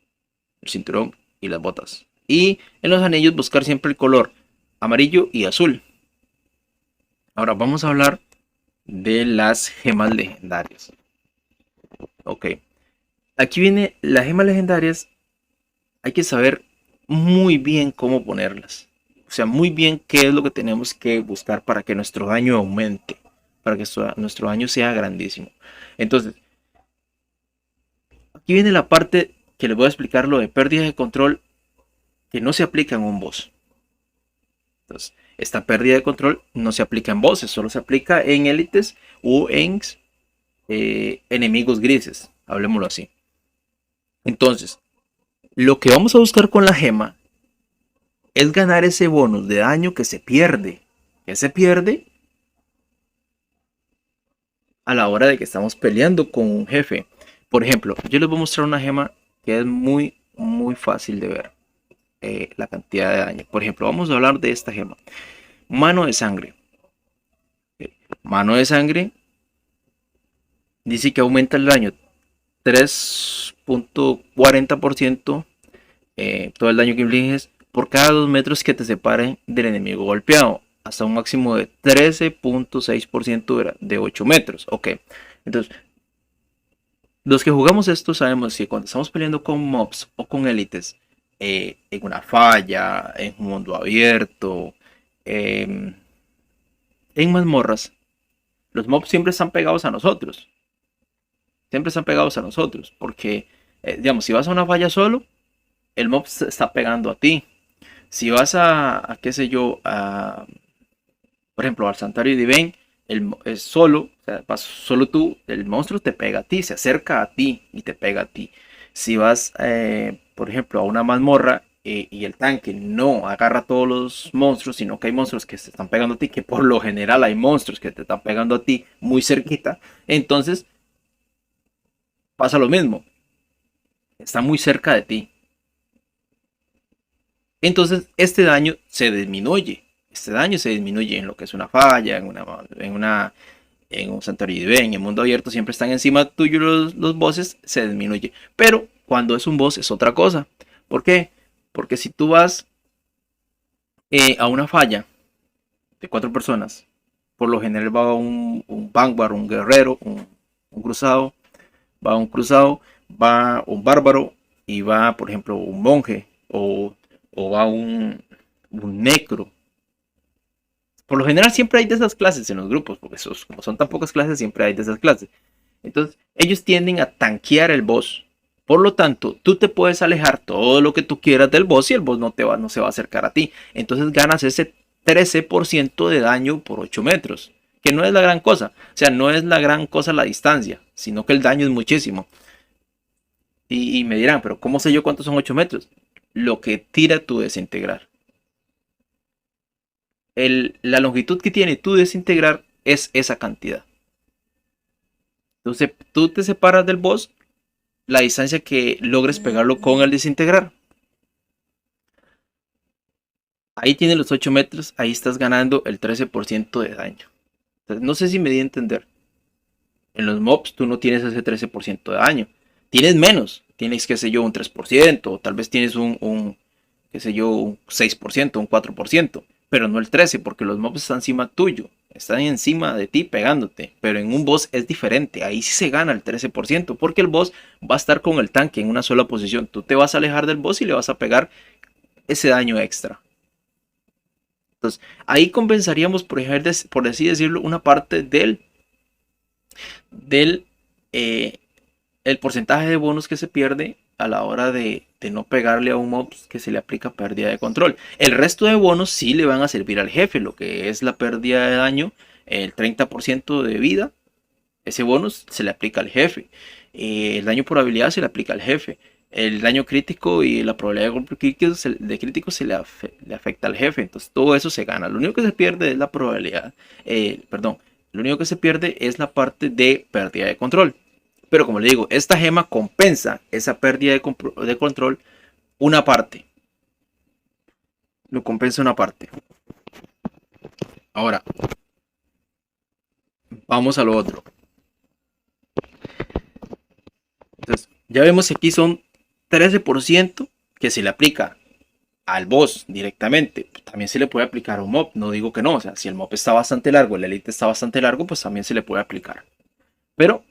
el cinturón y las botas. Y en los anillos buscar siempre el color amarillo y azul. Ahora vamos a hablar de las gemas legendarias. Ok, aquí viene las gemas legendarias. Hay que saber muy bien cómo ponerlas. O sea, muy bien qué es lo que tenemos que buscar para que nuestro daño aumente, para que nuestro daño sea grandísimo. Entonces, aquí viene la parte que les voy a explicar, lo de pérdida de control, que no se aplica en un boss. Entonces, esta pérdida de control no se aplica en bosses, solo se aplica en élites o en enemigos grises, hablemoslo así. Entonces, lo que vamos a buscar con la gema es ganar ese bonus de daño que se pierde. Que se pierde a la hora de que estamos peleando con un jefe. Por ejemplo, yo les voy a mostrar una gema que es muy fácil de ver la cantidad de daño. Por ejemplo, vamos a hablar de esta gema. Mano de sangre. Mano de sangre dice que aumenta el daño 3.40%, todo el daño que infliges por cada 2 metros que te separen del enemigo golpeado, hasta un máximo de 13.6% de 8 metros. Ok, entonces los que jugamos esto sabemos que cuando estamos peleando con mobs o con élites, en una falla, en un mundo abierto, en mazmorras, los mobs siempre están pegados a nosotros. Siempre están pegados a nosotros. Porque, digamos, si vas a una falla solo, el mob se está pegando a ti. Si vas qué sé yo, por ejemplo, al Santuario Divine, es solo, o sea, vas solo tú, el monstruo te pega a ti, se acerca a ti y te pega a ti. Si vas, por ejemplo, a una mazmorra y el tanque no agarra a todos los monstruos, sino que hay monstruos que se están pegando a ti, que por lo general hay monstruos que te están pegando a ti muy cerquita, entonces pasa lo mismo, está muy cerca de ti. Entonces este daño se disminuye. Este daño se disminuye en lo que es una falla, en un santuario de en el mundo abierto siempre están encima tuyo los bosses, se disminuye. Pero cuando es un boss es otra cosa. ¿Por qué? Porque si tú vas a una falla de 4 personas, por lo general va un vanguard, un guerrero, Un cruzado, va un bárbaro y va, por ejemplo, un monje o va un necro. Por lo general siempre hay de esas clases en los grupos, porque como son tan pocas clases, siempre hay de esas clases. Entonces, ellos tienden a tanquear el boss. Por lo tanto, tú te puedes alejar todo lo que tú quieras del boss y el boss no se va a acercar a ti. Entonces ganas ese 13% de daño por 8 metros. Que no es la gran cosa. O sea, no es la gran cosa la distancia, sino que el daño es muchísimo. Y me dirán, pero ¿cómo sé yo cuántos son 8 metros? Lo que tira tu desintegrar. La longitud que tiene tu desintegrar es esa cantidad. Entonces tú te separas del boss la distancia que logres pegarlo con el desintegrar. Ahí tienes los 8 metros, ahí estás ganando el 13% de daño. Entonces, no sé si me di a entender. En los mobs tú no tienes ese 13% de daño. Tienes menos. Tienes, qué sé yo, un 3%. O tal vez tienes qué sé yo, un 6%, un 4%. Pero no el 13%, porque los mobs están encima tuyo. Están encima de ti pegándote. Pero en un boss es diferente. Ahí sí se gana el 13%. Porque el boss va a estar con el tanque en una sola posición. Tú te vas a alejar del boss y le vas a pegar ese daño extra. Entonces, ahí compensaríamos, por así decirlo, una parte del el porcentaje de bonus que se pierde a la hora de no pegarle a un mob que se le aplica pérdida de control. El resto de bonos sí le van a servir al jefe, lo que es la pérdida de daño, el 30% de vida, ese bonus se le aplica al jefe. El daño por habilidad se le aplica al jefe. El daño crítico y la probabilidad de golpe crítico le afecta al jefe. Entonces todo eso se gana. Lo único que se pierde es la probabilidad. Perdón. Lo único que se pierde es la parte de pérdida de control. Pero como le digo, esta gema compensa esa pérdida de control una parte. Lo compensa una parte. Ahora, vamos a lo otro. Entonces, ya vemos que aquí son 13% que se le aplica al boss directamente. También se le puede aplicar a un mob, no digo que no. O sea, si el mob está bastante largo, el elite está bastante largo, pues también se le puede aplicar. Pero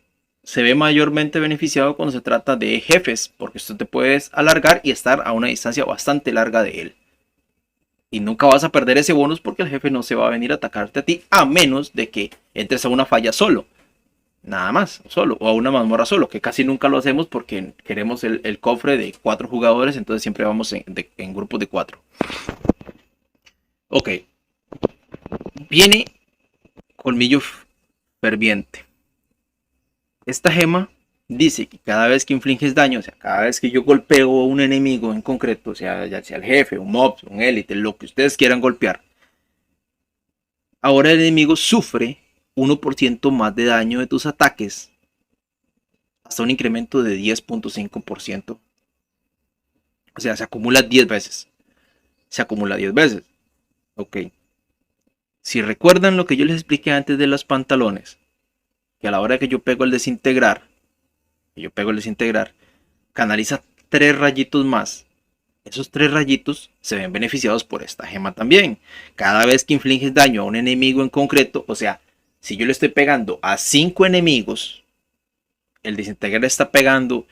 se ve mayormente beneficiado cuando se trata de jefes, porque esto te puedes alargar y estar a una distancia bastante larga de él. Y nunca vas a perder ese bonus porque el jefe no se va a venir a atacarte a ti, a menos de que entres a una falla solo. Nada más, solo, o a una mazmorra solo, que casi nunca lo hacemos porque queremos el cofre de 4 jugadores, entonces siempre vamos en grupos de 4. Ok, viene colmillo ferviente. Esta gema dice que cada vez que infliges daño, o sea, cada vez que yo golpeo a un enemigo en concreto, o sea, ya sea el jefe, un mob, un élite, lo que ustedes quieran golpear, ahora el enemigo sufre 1% más de daño de tus ataques, hasta un incremento de 10.5%. O sea, se acumula 10 veces. Se acumula 10 veces. Ok. Si recuerdan lo que yo les expliqué antes de los pantalones, que a la hora que yo pego el desintegrar, canaliza 3 rayitos más. Esos 3 rayitos se ven beneficiados por esta gema también. Cada vez que infliges daño a un enemigo en concreto, o sea, si yo le estoy pegando a 5 enemigos, el desintegrar está pegando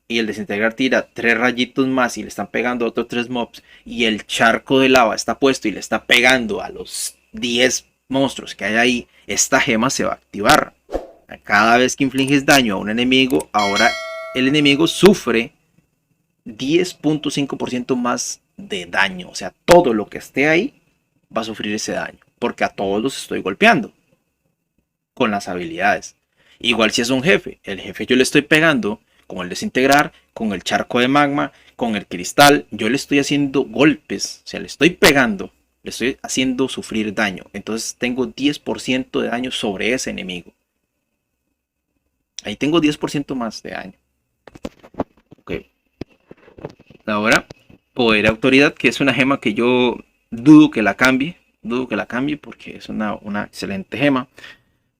y el desintegrar tira 3 rayitos más y le están pegando a otros 3 mobs y el charco de lava está puesto y le está pegando a los 10 monstruos que hay ahí, esta gema se va a activar. Cada vez que infliges daño a un enemigo, ahora el enemigo sufre 10.5% más de daño. O sea, todo lo que esté ahí va a sufrir ese daño. Porque a todos los estoy golpeando con las habilidades. Igual si es un jefe. El jefe yo le estoy pegando con el desintegrar, con el charco de magma, con el cristal. Yo le estoy haciendo golpes. O sea, le estoy pegando. Le estoy haciendo sufrir daño. Entonces tengo 10% de daño sobre ese enemigo. Ahí tengo 10% más de daño. Ok. Ahora, poder autoridad, que es una gema que yo dudo que la cambie. Dudo que la cambie porque es una excelente gema.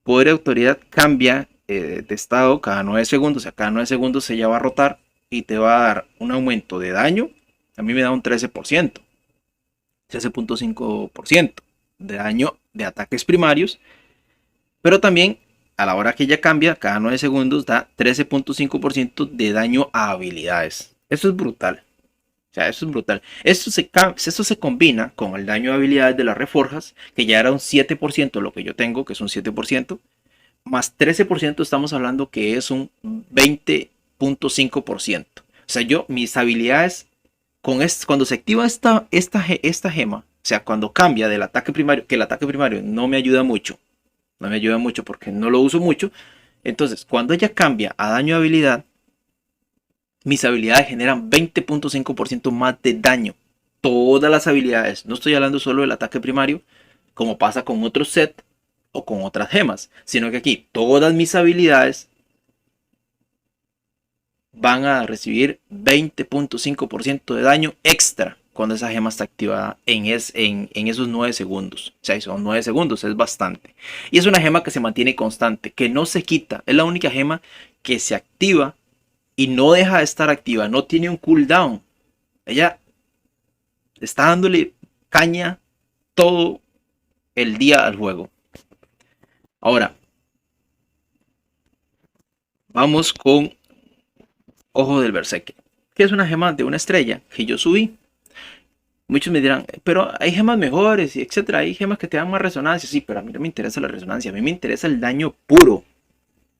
Poder autoridad cambia de estado cada 9 segundos. O sea, cada 9 segundos ella va a rotar y te va a dar un aumento de daño. A mí me da un 13%. 13.5% de daño de ataques primarios. Pero también a la hora que ella cambia, cada 9 segundos da 13.5% de daño a habilidades. Eso es brutal. O sea, eso es brutal. Esto se combina con el daño de habilidades de las reforjas, que ya era un 7%, lo que yo tengo, que es un 7%, más 13% estamos hablando que es un 20.5%. O sea, mis habilidades, cuando se activa esta gema, o sea, cuando cambia del ataque primario, que el ataque primario no me ayuda mucho, porque no lo uso mucho, entonces cuando ella cambia a daño de habilidad, mis habilidades generan 20.5% más de daño. Todas las habilidades, no estoy hablando solo del ataque primario, como pasa con otros set o con otras gemas, sino que aquí todas mis habilidades van a recibir 20.5% de daño extra cuando esa gema está activada en esos 9 segundos. O sea, son 9 segundos, es bastante. Y es una gema que se mantiene constante, que no se quita. Es la única gema que se activa y no deja de estar activa, no tiene un cooldown. Ella está dándole caña todo el día al juego. Ahora, vamos con Ojo del Berserker, que es una gema de una estrella que yo subí. Muchos me dirán, pero hay gemas mejores y etcétera, hay gemas que te dan más resonancia. Sí, pero a mí no me interesa la resonancia, a mí me interesa el daño puro.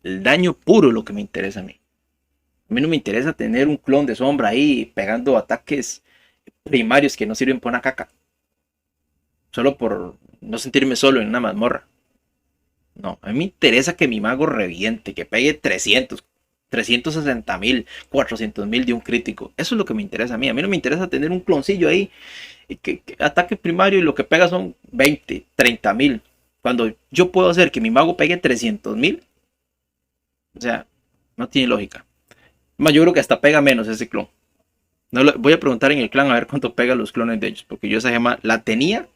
El daño puro es lo que me interesa a mí. A mí no me interesa tener un clon de sombra ahí pegando ataques primarios que no sirven para una caca. Solo por no sentirme solo en una mazmorra. No, a mí me interesa que mi mago reviente, que pegue 360.000, 400.000 de un crítico. Eso es lo que me interesa a mí. A mí no me interesa tener un cloncillo ahí que ataque primario y lo que pega son 20, 30.000. Cuando yo puedo hacer que mi mago pegue 300.000, o sea, no tiene lógica. Más, yo creo que hasta pega menos ese clon. No, voy a preguntar en el clan a ver cuánto pega los clones de ellos, porque yo esa gema la tenía,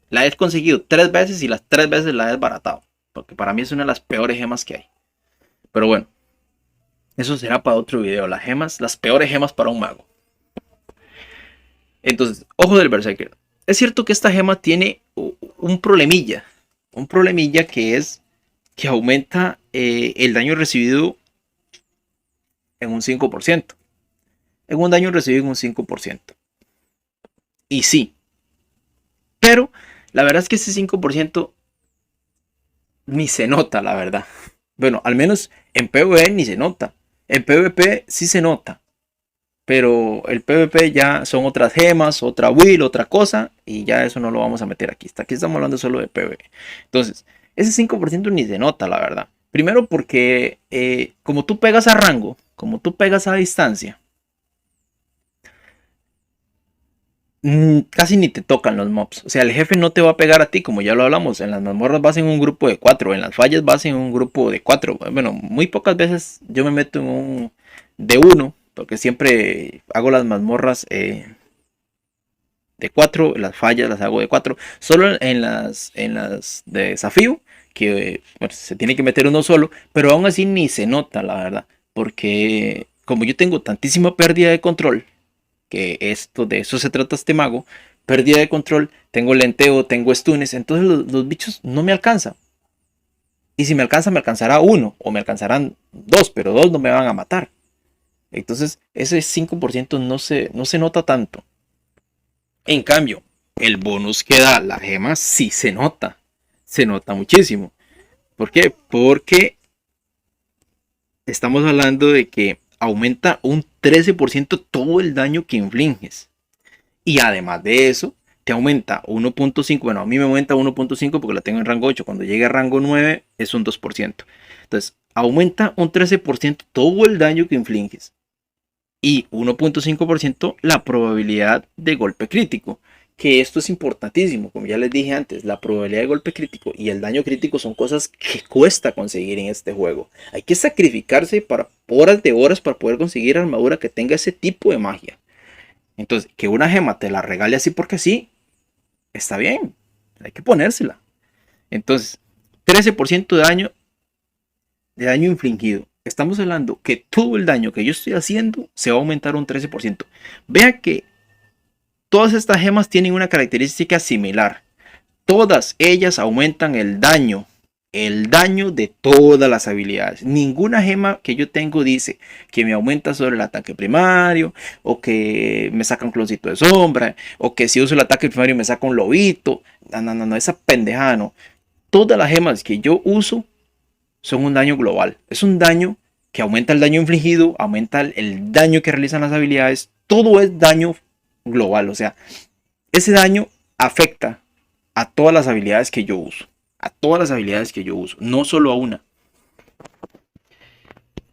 la he conseguido 3 veces y las 3 veces la he desbaratado, porque para mí es una de las peores gemas que hay. Pero bueno, eso será para otro video, las gemas, las peores gemas para un mago. Entonces, Ojo del Berserker. Es cierto que esta gema tiene un problemilla que es que aumenta el daño recibido en un 5%. En un daño recibido en un 5%. Y sí. Pero la verdad es que ese 5% ni se nota, la verdad. Bueno, al menos en PvE ni se nota. En PvP sí se nota. Pero el PvP ya son otras gemas, otra will, otra cosa. Y ya eso no lo vamos a meter aquí. Aquí estamos hablando solo de PvE. Entonces, ese 5% ni se nota, la verdad. Primero porque como tú pegas a rango, como tú pegas a distancia, casi ni te tocan los mobs. O sea, el jefe no te va a pegar a ti, como ya lo hablamos. En las mazmorras vas en un grupo de 4, en las fallas vas en un grupo de 4. Bueno, muy pocas veces yo me meto en un de 1, porque siempre hago las mazmorras de 4, las fallas las hago de 4. Solo en las de desafío, que bueno, se tiene que meter uno solo, pero aún así ni se nota, la verdad. Porque como yo tengo tantísima pérdida de control, que de eso se trata este mago, pérdida de control, tengo lenteo, tengo stunes, entonces los bichos no me alcanzan. Y si me alcanza, me alcanzará uno, o me alcanzarán dos, pero dos no me van a matar. Entonces ese 5% no se nota tanto. En cambio, el bonus que da la gema sí se nota muchísimo. ¿Por qué? Porque estamos hablando de que aumenta un 13% todo el daño que infliges. Y además de eso, te aumenta 1.5. Bueno, a mí me aumenta 1.5 porque la tengo en rango 8. Cuando llegue a rango 9 es un 2%. Entonces, aumenta un 13% todo el daño que infliges. Y 1.5% la probabilidad de golpe crítico. Que esto es importantísimo, como ya les dije antes, la probabilidad de golpe crítico y el daño crítico son cosas que cuesta conseguir en este juego. Hay que sacrificarse para horas de horas para poder conseguir armadura que tenga ese tipo de magia. Entonces, que una gema te la regale así porque sí, está bien, hay que ponérsela. Entonces, 13% de daño infligido. Estamos hablando que todo el daño que yo estoy haciendo se va a aumentar un 13%. Vea que todas estas gemas tienen una característica similar. Todas ellas aumentan el daño el daño de todas las habilidades. Ninguna gema que yo tengo dice que me aumenta sobre el ataque primario, o que me saca un cloncito de sombra, o que si uso el ataque primario me saca un lobito. No, no, no, no, esa pendejada no. Todas las gemas que yo uso son un daño global. Es un daño que aumenta el daño infligido, aumenta el daño que realizan las habilidades. Todo es daño global. O sea, ese daño afecta a todas las habilidades que yo uso. A todas las habilidades que yo uso, no solo a una.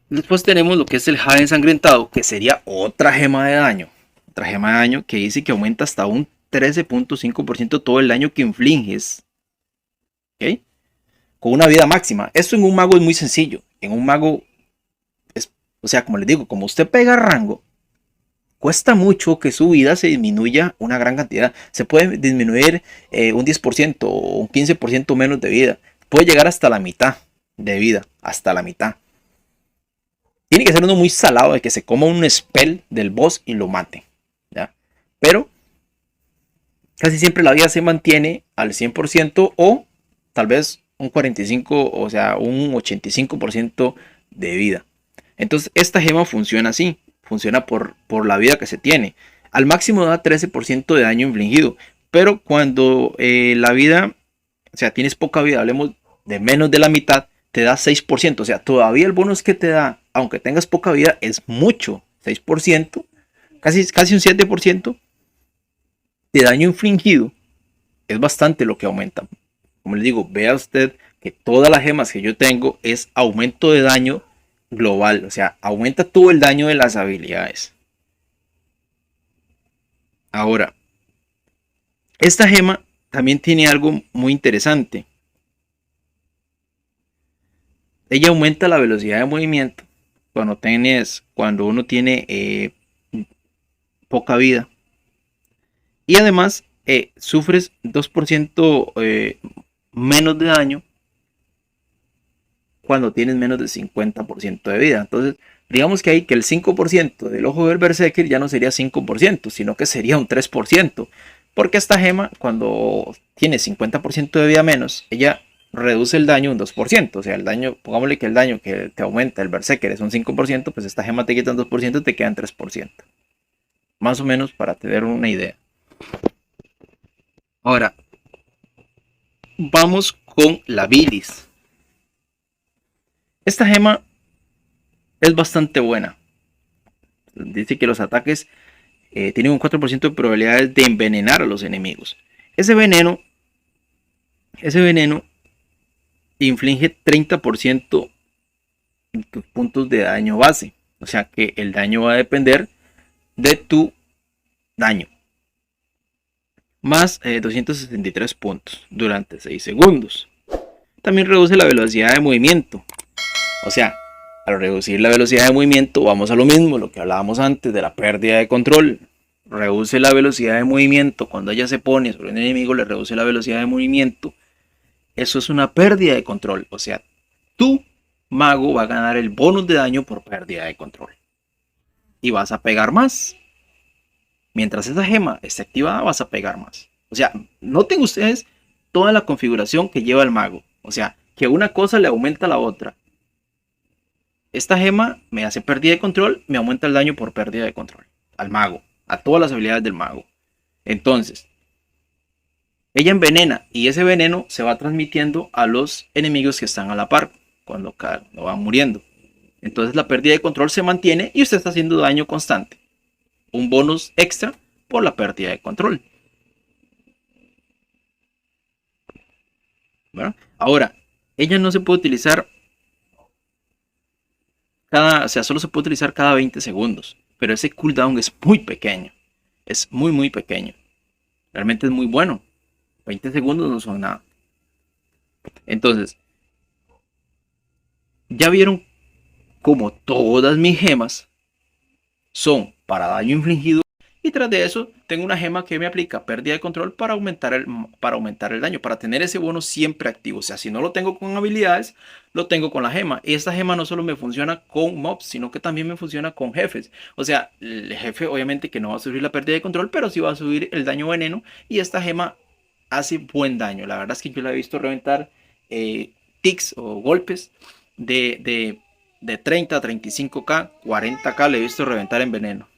Después tenemos lo que es el Jade ensangrentado, que sería otra gema de daño. Otra gema de daño que dice que aumenta hasta un 13.5% todo el daño que infliges. ¿Ok? Con una vida máxima. Esto en un mago es muy sencillo. En un mago, o sea, como les digo, como usted pega rango, cuesta mucho que su vida se disminuya una gran cantidad. Se puede disminuir un 10% o un 15% menos de vida. Puede llegar hasta la mitad de vida. Hasta la mitad. Tiene que ser uno muy salado de que se coma un spell del boss y lo mate. ¿Ya? Pero casi siempre la vida se mantiene al 100% o tal vez un 45%, o sea, un 85% de vida. Entonces esta gema funciona así. Funciona por la vida que se tiene. Al máximo da 13% de daño infligido. Pero cuando la vida, o sea, tienes poca vida, hablemos de menos de la mitad, te da 6%. O sea, todavía el bonus que te da, aunque tengas poca vida, es mucho. 6%, casi un 7% de daño infligido. Es bastante lo que aumenta. Como les digo, vea usted que todas las gemas que yo tengo es aumento de daño global. O sea, aumenta todo el daño de las habilidades. Ahora, esta gema también tiene algo muy interesante. Ella aumenta la velocidad de movimiento cuando uno tiene poca vida. Y además sufres 2% menos de daño cuando tienes menos de 50% de vida. Entonces, digamos que hay que el 5% del ojo del Berserker ya no sería 5%, sino que sería un 3%. Porque esta gema, cuando tiene 50% de vida menos, ella reduce el daño un 2%. O sea, el daño, pongámosle que el daño que te aumenta el Berserker es un 5%, pues esta gema te quita un 2% y te quedan 3%. Más o menos para tener una idea. Ahora, vamos con la bilis. Esta gema es bastante buena. Dice que los ataques tienen un 4% de probabilidades de envenenar a los enemigos. Ese veneno inflige 30% de tus puntos de daño base. O sea que el daño va a depender de tu daño. Más 263 puntos durante 6 segundos. También reduce la velocidad de movimiento. O sea, al reducir la velocidad de movimiento vamos a lo mismo, lo que hablábamos antes de la pérdida de control. Reduce la velocidad de movimiento. Cuando ella se pone sobre un enemigo, le reduce la velocidad de movimiento. Eso es una pérdida de control. O sea, tu mago va a ganar el bonus de daño por pérdida de control. Y vas a pegar más. Mientras esa gema esté activada, vas a pegar más. O sea, noten ustedes toda la configuración que lleva el mago. O sea, que una cosa le aumenta a la otra. Esta gema me hace pérdida de control, me aumenta el daño por pérdida de control. Al mago, a todas las habilidades del mago. Entonces, ella envenena y ese veneno se va transmitiendo a los enemigos que están a la par cuando van muriendo. Entonces la pérdida de control se mantiene y usted está haciendo daño constante. Un bonus extra por la pérdida de control. ¿Verdad? Ahora, ella no se puede utilizar o sea, solo se puede utilizar cada 20 segundos. Pero ese cooldown es muy pequeño. Es muy, muy pequeño. Realmente es muy bueno. 20 segundos no son nada. Entonces, ya vieron como todas mis gemas son para daño infligido. Y tras de eso, tengo una gema que me aplica pérdida de control para aumentar el daño, para tener ese bono siempre activo. O sea, si no lo tengo con habilidades, lo tengo con la gema. Y esta gema no solo me funciona con mobs, sino que también me funciona con jefes. O sea, el jefe obviamente que no va a subir la pérdida de control, pero sí va a subir el daño veneno. Y esta gema hace buen daño. La verdad es que yo la he visto reventar ticks o golpes de 30 a 35k, 40k le he visto reventar en veneno.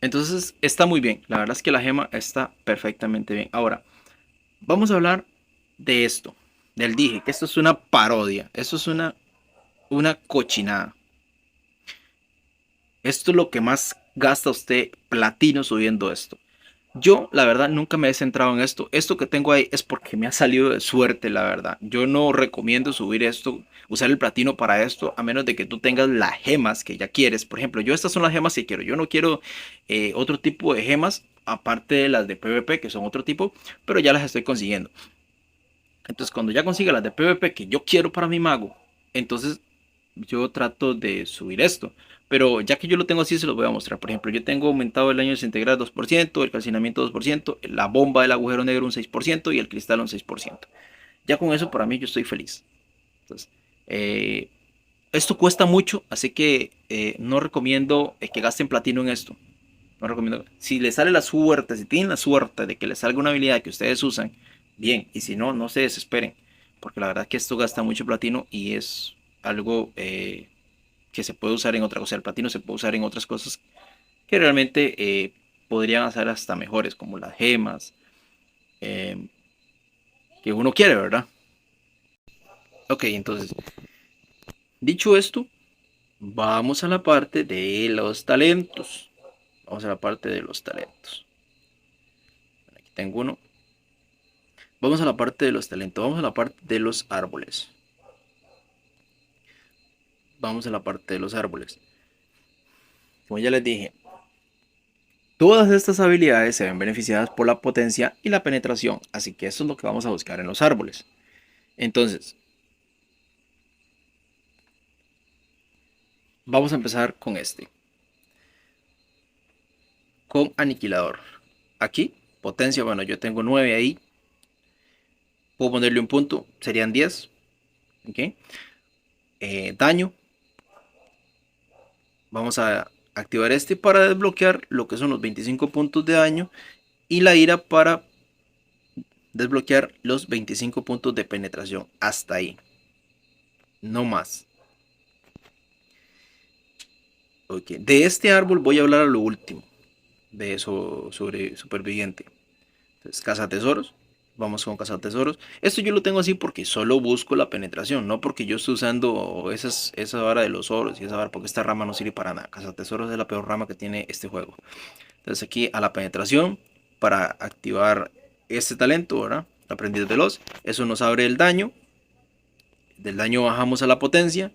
Entonces está muy bien, la verdad es que la gema está perfectamente bien. Ahora, vamos a hablar de esto, del dije, que esto es una parodia, esto es una cochinada. Esto es lo que más gasta usted platino subiendo esto. Yo, la verdad, nunca me he centrado en esto. Esto que tengo ahí es porque me ha salido de suerte, la verdad. Yo no recomiendo subir esto, usar el platino para esto, a menos de que tú tengas las gemas que ya quieres. Por ejemplo, yo estas son las gemas que quiero. Yo no quiero otro tipo de gemas, aparte de las de PvP, que son otro tipo, pero ya las estoy consiguiendo. Entonces, cuando ya consiga las de PvP que yo quiero para mi mago, entonces yo trato de subir esto. Pero ya que yo lo tengo así, se los voy a mostrar. Por ejemplo, yo tengo aumentado el daño desintegral 2%, el calcinamiento 2%, la bomba del agujero negro un 6% y el cristal un 6%. Ya con eso, para mí, yo estoy feliz. Entonces, esto cuesta mucho, así que no recomiendo que gasten platino en esto. No recomiendo. Si les sale la suerte, si tienen la suerte de que les salga una habilidad que ustedes usan, bien. Y si no, no se desesperen. Porque la verdad es que esto gasta mucho platino y es algo que se puede usar en otra cosa. El platino se puede usar en otras cosas que realmente podrían hacer hasta mejores, como las gemas, eh, que uno quiere, ¿verdad? Ok, entonces, dicho esto, vamos a la parte de los talentos. Vamos a la parte de los talentos. Aquí tengo uno. Vamos a la parte de los talentos. Vamos a la parte de los árboles. Vamos a la parte de los árboles. Como ya les dije, todas estas habilidades se ven beneficiadas por la potencia y la penetración. Así que eso es lo que vamos a buscar en los árboles. Entonces, vamos a empezar con este. Con aniquilador. Aquí, potencia, bueno, yo tengo 9 ahí. Puedo ponerle un punto, serían 10. ¿Ok? Daño. Vamos a activar este para desbloquear lo que son los 25 puntos de daño. Y la ira para desbloquear los 25 puntos de penetración. Hasta ahí. No más. Ok. De este árbol voy a hablar a lo último. De eso sobre superviviente. Entonces, caza tesoros. Vamos con cazatesoros. Esto yo lo tengo así porque solo busco la penetración, no porque yo estoy usando esa vara de los oros y esa vara, porque esta rama no sirve para nada. Cazatesoros es la peor rama que tiene este juego. Entonces aquí a la penetración para activar este talento, ¿verdad? Aprendiz veloz. Eso nos abre el daño. Del daño bajamos a la potencia.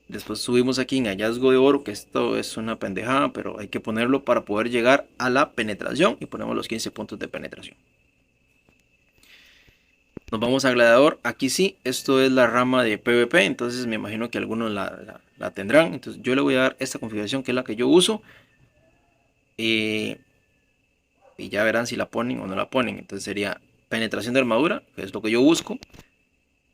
Después subimos aquí en hallazgo de oro, que esto es una pendejada, pero hay que ponerlo para poder llegar a la penetración. Y ponemos los 15 puntos de penetración. Nos vamos a gladiador. Aquí sí, esto es la rama de PvP, entonces me imagino que algunos la tendrán. Entonces yo le voy a dar esta configuración que es la que yo uso. Y ya verán si la ponen o no la ponen. Entonces sería penetración de armadura, que es lo que yo busco.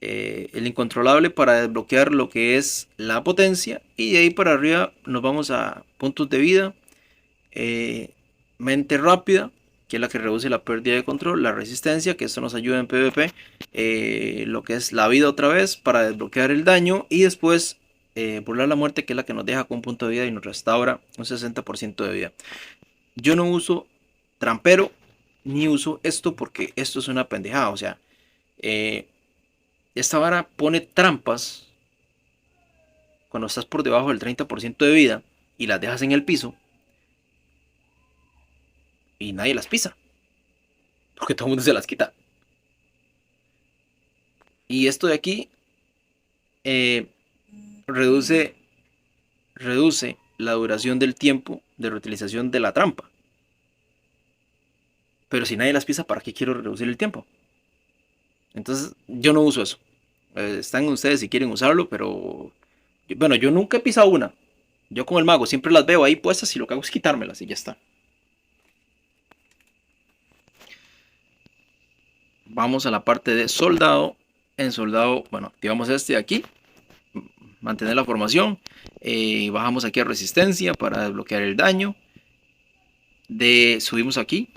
El incontrolable para desbloquear lo que es la potencia. Y de ahí para arriba nos vamos a puntos de vida. Mente rápida, que es la que reduce la pérdida de control, la resistencia, que esto nos ayuda en PvP, lo que es la vida otra vez para desbloquear el daño y después burlar la muerte, que es la que nos deja con un punto de vida y nos restaura un 60% de vida. Yo no uso trampero ni uso esto porque esto es una pendejada, o sea, esta vara pone trampas cuando estás por debajo del 30% de vida y las dejas en el piso y nadie las pisa, porque todo el mundo se las quita. Y esto de aquí eh, reduce, reduce la duración del tiempo de reutilización de la trampa. Pero si nadie las pisa, ¿para qué quiero reducir el tiempo? Entonces yo no uso eso. Están ustedes si quieren usarlo, pero bueno, yo nunca he pisado una. Yo con el mago siempre las veo ahí puestas y lo que hago es quitármelas y ya está. Vamos a la parte de soldado. En soldado, bueno, activamos este de aquí. Mantener la formación. Bajamos aquí a resistencia para desbloquear el daño. Subimos aquí,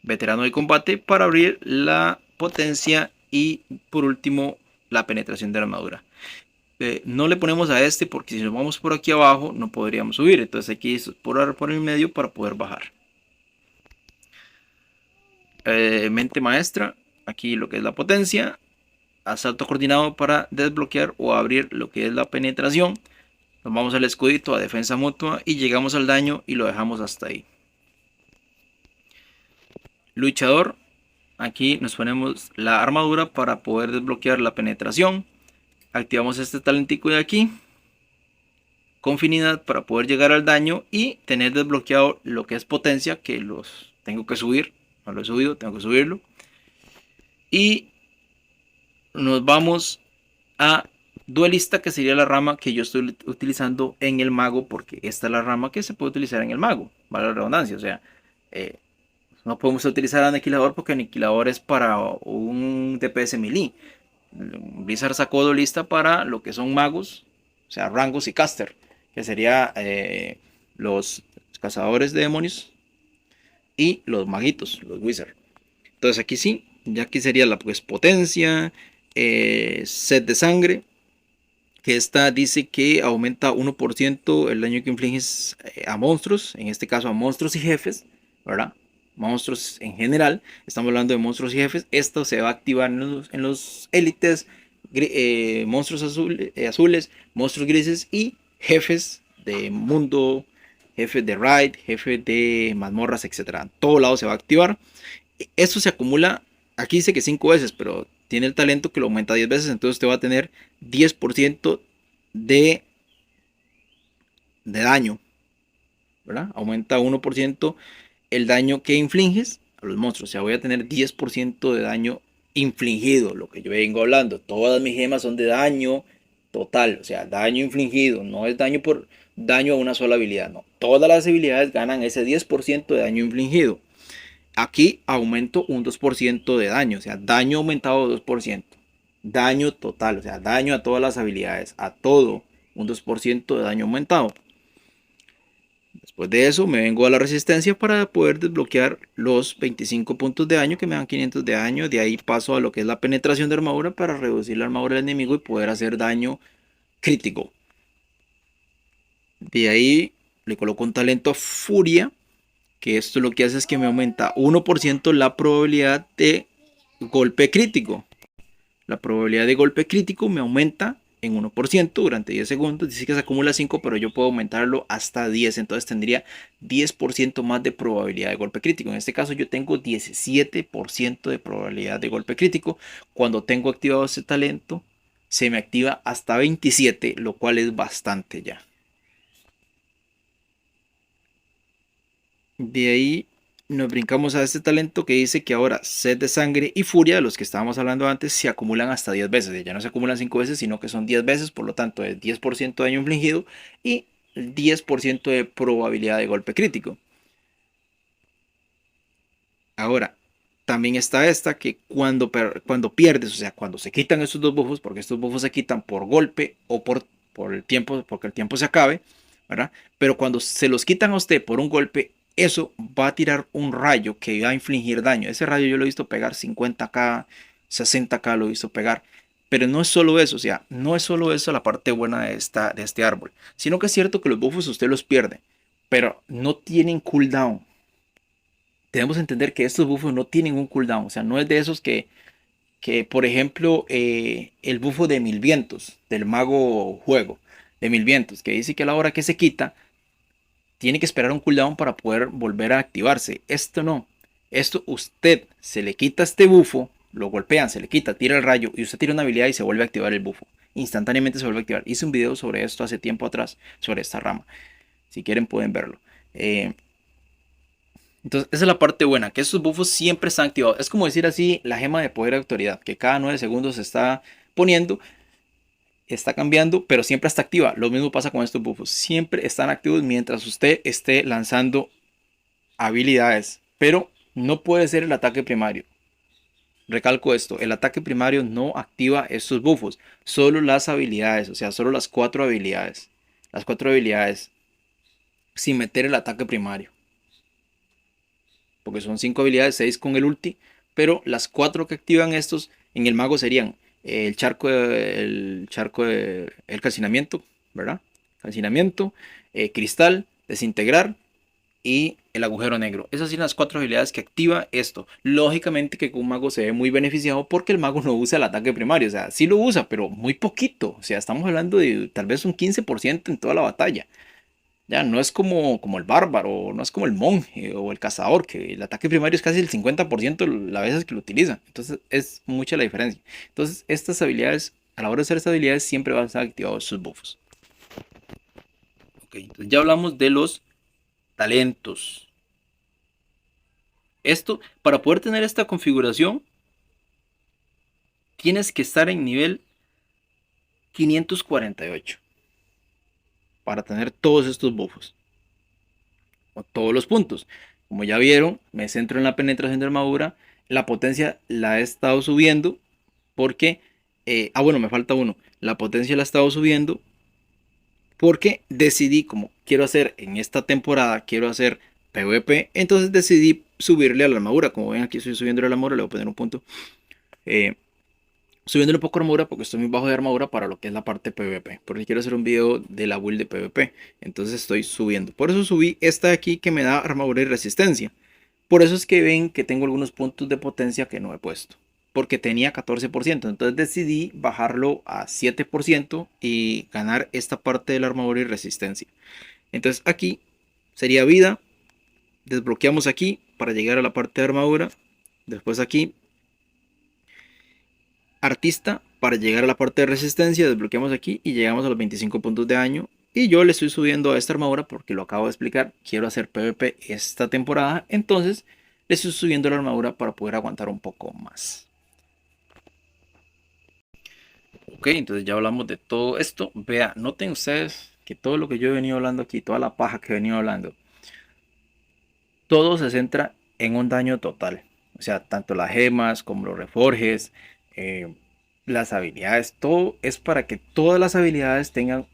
veterano de combate, para abrir la potencia. Y por último la penetración de la armadura. No le ponemos a este porque si nos vamos por aquí abajo no podríamos subir, entonces hay que ir por el medio para poder bajar. Mente maestra, aquí lo que es la potencia, asalto coordinado para desbloquear o abrir lo que es la penetración. Nos vamos al escudito, a defensa mutua y llegamos al daño y lo dejamos hasta ahí. Luchador, aquí nos ponemos la armadura para poder desbloquear la penetración. Activamos este talentico de aquí con finidad para poder llegar al daño y tener desbloqueado lo que es potencia, que los tengo que subir. No lo he subido, tengo que subirlo. Y nos vamos a duelista, que sería la rama que yo estoy utilizando en el mago, porque esta es la rama que se puede utilizar en el mago, vale la redundancia. O sea, no podemos utilizar aniquilador porque aniquilador es para un DPS melee. Blizzard sacó duelista para lo que son magos, o sea, rangos y caster, que sería los cazadores de demonios y los maguitos, los wizards. Entonces aquí sí, ya aquí sería la pues, potencia, sed de sangre, que esta dice que aumenta 1% el daño que infliges a monstruos, en este caso a monstruos y jefes, ¿verdad? Monstruos en general, estamos hablando de monstruos y jefes. Esto se va a activar en los élites, monstruos azules, monstruos grises y jefes de mundo, jefes de raid, jefes de mazmorras, etc. En todo lado se va a activar. Esto se acumula, aquí dice que 5 veces, pero tiene el talento que lo aumenta 10 veces, entonces usted va a tener 10% de daño, ¿verdad? Aumenta 1% el daño que infliges a los monstruos, o sea, voy a tener 10% de daño infligido, lo que yo vengo hablando. Todas mis gemas son de daño total, o sea, daño infligido, no es daño por daño a una sola habilidad, no. Todas las habilidades ganan ese 10% de daño infligido. Aquí aumento un 2% de daño, o sea, daño aumentado 2%. Daño total, o sea, daño a todas las habilidades, a todo, un 2% de daño aumentado. Después de eso me vengo a la resistencia para poder desbloquear los 25 puntos de daño que me dan 500 de daño. De ahí paso a lo que es la penetración de armadura para reducir la armadura del enemigo y poder hacer daño crítico. De ahí le coloco un talento furia, que esto lo que hace es que me aumenta 1% la probabilidad de golpe crítico. La probabilidad de golpe crítico me aumenta en 1% durante 10 segundos. Dice que se acumula 5, pero yo puedo aumentarlo hasta 10. Entonces tendría 10% más de probabilidad de golpe crítico. En este caso yo tengo 17% de probabilidad de golpe crítico. Cuando tengo activado ese talento, se me activa hasta 27, lo cual es bastante ya. De ahí nos brincamos a este talento que dice que ahora sed de sangre y furia, de los que estábamos hablando antes, se acumulan hasta 10 veces. Ya no se acumulan 5 veces, sino que son 10 veces, por lo tanto es 10% de daño infligido y 10% de probabilidad de golpe crítico. Ahora, también está esta que cuando pierdes, o sea, cuando se quitan estos dos buffos, porque estos buffos se quitan por golpe o por el tiempo, porque el tiempo se acabe, ¿verdad? Pero cuando se los quitan a usted por un golpe, eso va a tirar un rayo que va a infligir daño. Ese rayo yo lo he visto pegar 50k, 60k lo he visto pegar. Pero no es solo eso, o sea, no es solo eso la parte buena de este árbol, sino que es cierto que los buffos usted los pierde, pero no tienen cooldown. Debemos entender que estos buffos no tienen un cooldown, o sea, no es de esos que por ejemplo, el bufo de Mil Vientos, del mago juego, de Mil Vientos, que dice que a la hora que se quita, tiene que esperar un cooldown para poder volver a activarse. Esto no, esto usted se le quita este bufo, lo golpean, se le quita, tira el rayo y usted tira una habilidad y se vuelve a activar el bufo. Instantáneamente se vuelve a activar. Hice un video sobre esto hace tiempo atrás, sobre esta rama. Si quieren pueden verlo. Entonces, esa es la parte buena, que estos buffos siempre están activados. Es como decir así la gema de poder de autoridad, que cada 9 segundos se está poniendo, está cambiando, pero siempre está activa. Lo mismo pasa con estos buffos. Siempre están activos mientras usted esté lanzando habilidades, pero no puede ser el ataque primario. Recalco esto, el ataque primario no activa estos buffos, solo las habilidades, o sea, solo las 4 habilidades. Las 4 habilidades sin meter el ataque primario. Porque son 5 habilidades, 6 con el ulti, pero las 4 que activan estos en el mago serían el calcinamiento, ¿verdad? Calcinamiento, cristal, desintegrar y el agujero negro. Esas son las 4 habilidades que activa esto. Lógicamente que un mago se ve muy beneficiado porque el mago no usa el ataque primario. O sea, sí lo usa, pero muy poquito. O sea, estamos hablando de tal vez un 15% en toda la batalla. Ya no es como el bárbaro, no es como el monje o el cazador, que el ataque primario es casi el 50% las veces que lo utiliza. Entonces es mucha la diferencia. Entonces estas habilidades, a la hora de hacer estas habilidades, siempre van a estar activados sus buffos. Ok, entonces ya hablamos de los talentos. Esto, para poder tener esta configuración, tienes que estar en nivel 548 para tener todos estos buffos o todos los puntos. Como ya vieron, me centro en la penetración de armadura. La potencia la he estado subiendo porque, bueno, me falta uno. La potencia la he estado subiendo porque decidí, como quiero hacer en esta temporada, quiero hacer PvP, entonces decidí subirle a la armadura. Como ven, aquí estoy subiendo a la armadura, le voy a poner un punto. Subiéndole un poco de armadura porque estoy muy bajo de armadura para lo que es la parte PvP. Porque quiero hacer un video de la build de PvP. Entonces estoy subiendo. Por eso subí esta de aquí que me da armadura y resistencia. Por eso es que ven que tengo algunos puntos de potencia que no he puesto. Porque tenía 14%. Entonces decidí bajarlo a 7% y ganar esta parte de la armadura y resistencia. Entonces aquí sería vida. Desbloqueamos aquí para llegar a la parte de armadura. Después aquí artista para llegar a la parte de resistencia. Desbloqueamos aquí y llegamos a los 25 puntos de daño. Y yo le estoy subiendo a esta armadura porque lo acabo de explicar. Quiero hacer PvP esta temporada. Entonces le estoy subiendo la armadura para poder aguantar un poco más. Ok, entonces ya hablamos de todo esto. Vea, noten ustedes que todo lo que yo he venido hablando aquí, toda la paja que he venido hablando, todo se centra en un daño total. O sea, tanto las gemas como los reforjes, las habilidades, todo es para que todas las habilidades tengan,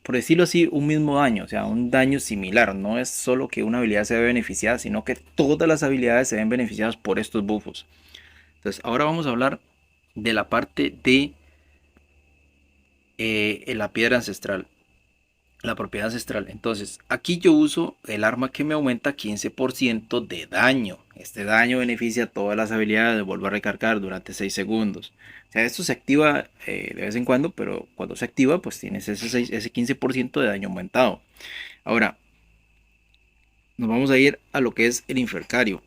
por decirlo así, un mismo daño, o sea, un daño similar. No es solo que una habilidad se ve beneficiada, sino que todas las habilidades se ven beneficiadas por estos buffos. Entonces, ahora vamos a hablar de la parte de la piedra ancestral. La propiedad ancestral. Entonces, aquí yo uso el arma que me aumenta 15% de daño. Este daño beneficia todas las habilidades. Vuelvo a recargar durante 6 segundos. O sea, esto se activa de vez en cuando, pero cuando se activa, pues tienes ese 15% de daño aumentado. Ahora, nos vamos a ir a lo que es el Infercario.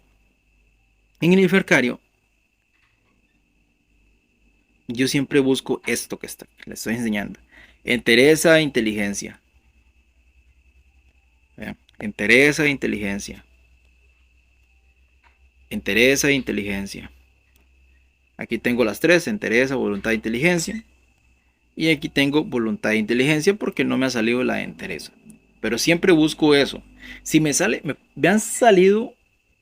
En el Infercario, yo siempre busco esto que les estoy enseñando. Entereza e inteligencia. Vean, entereza e inteligencia. Entereza e inteligencia. Aquí tengo las tres, entereza, voluntad e inteligencia. Y aquí tengo voluntad e inteligencia porque no me ha salido la entereza. Pero siempre busco eso. Si me sale, me han salido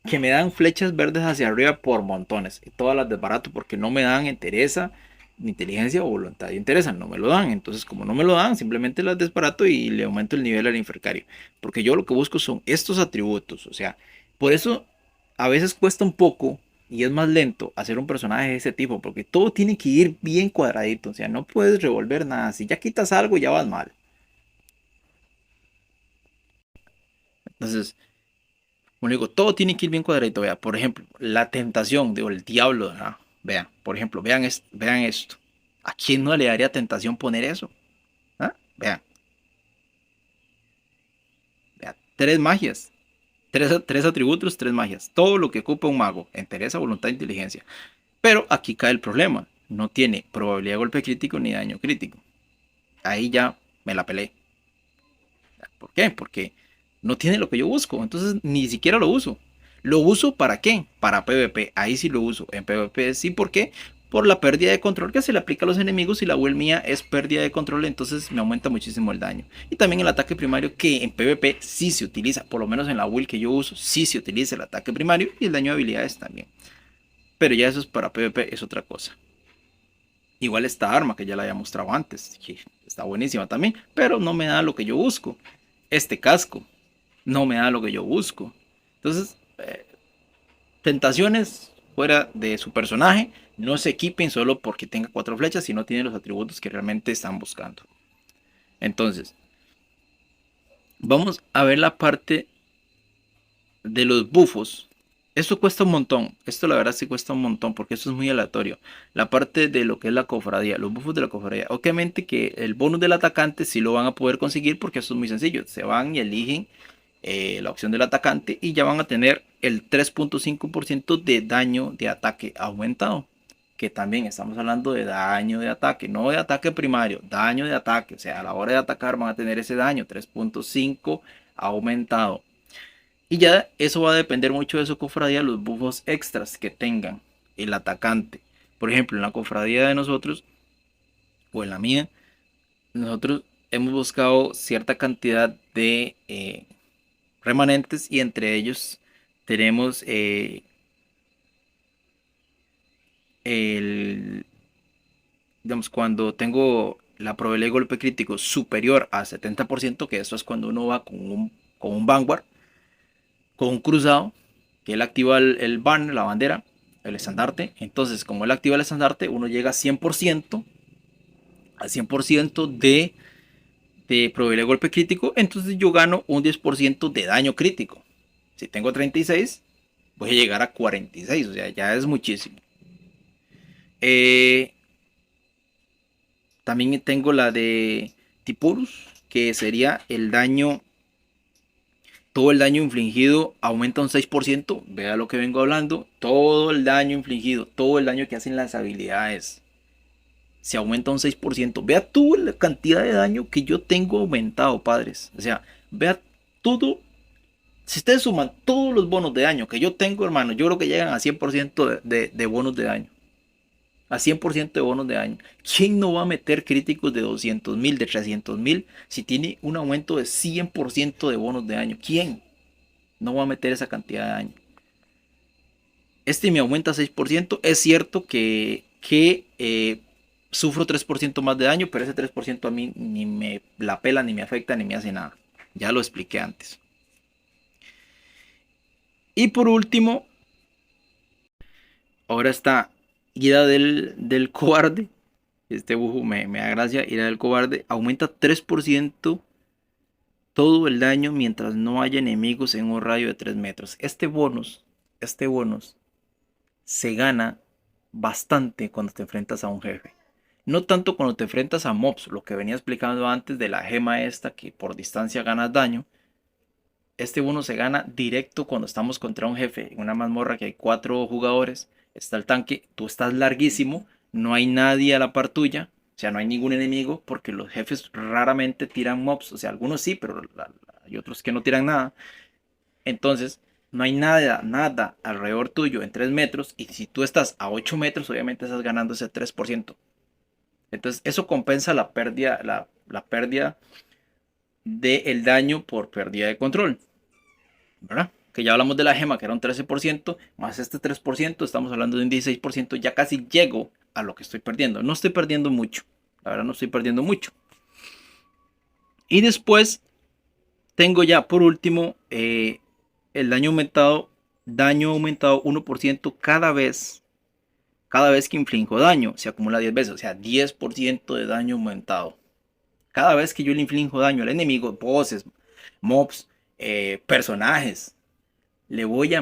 que me dan flechas verdes hacia arriba por montones. Y todas las desbarato porque no me dan entereza, ni inteligencia o voluntad y entereza. No me lo dan. Entonces, como no me lo dan, simplemente las desbarato y le aumento el nivel al infercario. Porque yo lo que busco son estos atributos. O sea, por eso a veces cuesta un poco y es más lento hacer un personaje de ese tipo, porque todo tiene que ir bien cuadradito, o sea, no puedes revolver nada, si ya quitas algo ya vas mal. Entonces, como digo, todo tiene que ir bien cuadradito, vea, por ejemplo, la tentación, digo, el diablo, ¿no? Vean, por ejemplo, vean esto, ¿a quién no le daría tentación poner eso? ¿Ah? Vean, tres magias, tres atributos, tres magias, todo lo que ocupa un mago, entereza, voluntad e inteligencia. Pero aquí cae el problema, no tiene probabilidad de golpe crítico ni daño crítico. Ahí ya me la pelé. ¿Por qué? Porque no tiene lo que yo busco, entonces ni siquiera lo uso. ¿Lo uso para qué? Para PvP, ahí sí lo uso. En PvP sí, ¿por qué? Por la pérdida de control que se le aplica a los enemigos y la build mía es pérdida de control, entonces me aumenta muchísimo el daño. Y también el ataque primario que en PvP sí se utiliza, por lo menos en la build que yo uso, sí se utiliza el ataque primario y el daño de habilidades también. Pero ya eso es para PvP, es otra cosa. Igual esta arma que ya la había mostrado antes, que está buenísima también, pero no me da lo que yo busco. Este casco no me da lo que yo busco. Entonces, tentaciones fuera de su personaje No se equipen solo porque tenga 4 flechas si no tienen los atributos que realmente están buscando. Entonces, vamos a ver la parte de los bufos. Esto cuesta un montón. Esto la verdad sí cuesta un montón porque esto es muy aleatorio. La parte de lo que es la cofradía, los bufos de la cofradía. Obviamente que el bonus del atacante sí lo van a poder conseguir porque esto es muy sencillo. Se van y eligen la opción del atacante y ya van a tener el 3.5% de daño de ataque aumentado. Que también estamos hablando de daño de ataque, no de ataque primario, daño de ataque. O sea, a la hora de atacar van a tener ese daño 3.5 aumentado. Y ya eso va a depender mucho de su cofradía, los buffos extras que tengan el atacante. Por ejemplo, en la cofradía de nosotros, o en la mía, nosotros hemos buscado cierta cantidad de remanentes y entre ellos tenemos el, digamos, cuando tengo la probabilidad de golpe crítico superior a 70%, que eso es cuando uno va con un Vanguard, con un cruzado, que él activa el banner, la bandera, el estandarte. Entonces, como él activa el estandarte, uno llega a 100%, al 100% de probabilidad de golpe crítico. Entonces yo gano un 10% de daño crítico. Si tengo 36, voy a llegar a 46, o sea, ya es muchísimo. Eh, También tengo la de Tipurus, que sería el daño, todo el daño infligido aumenta un 6%. Vea lo que vengo hablando. Todo el daño infligido, todo el daño que hacen las habilidades, se aumenta un 6%. Vea toda la cantidad de daño que yo tengo aumentado, padres. O sea, vea todo. Si ustedes suman todos los bonos de daño que yo tengo, hermano, yo creo que llegan a 100% de bonos de daño. A 100% de bonos de daño. ¿Quién no va a meter críticos de 200.000, de 300.000 si tiene un aumento de 100% de bonos de daño? ¿Quién no va a meter esa cantidad de daño? Este me aumenta 6%. Es cierto que sufro 3% más de daño, pero ese 3% a mí ni me la pela, ni me afecta, ni me hace nada. Ya lo expliqué antes. Y por último, ahora está Ira del Cobarde. Este bujo me da gracia. Ira del Cobarde aumenta 3% todo el daño mientras no haya enemigos en un radio de 3 metros. Este bonus se gana bastante cuando te enfrentas a un jefe. No tanto cuando te enfrentas a mobs, lo que venía explicando antes de la gema esta que por distancia ganas daño. Este bono se gana directo cuando estamos contra un jefe, en una mazmorra que hay 4 jugadores, está el tanque, tú estás larguísimo, no hay nadie a la par tuya, o sea, no hay ningún enemigo, porque los jefes raramente tiran mobs, o sea, algunos sí, pero hay otros que no tiran nada. Entonces, no hay nada alrededor tuyo en 3 metros, y si tú estás a 8 metros, obviamente estás ganando ese 3%. Entonces, eso compensa la pérdida del daño por pérdida de control, ¿verdad? Que ya hablamos de la gema, que era un 13%, más este 3%, estamos hablando de un 16%, ya casi llego a lo que estoy perdiendo. No estoy perdiendo mucho, la verdad no estoy perdiendo mucho. Y después tengo ya por último el daño aumentado 1% cada vez que inflijo daño, se acumula 10 veces, o sea, 10% de daño aumentado. Cada vez que yo le inflijo daño al enemigo, bosses, mobs, personajes, voy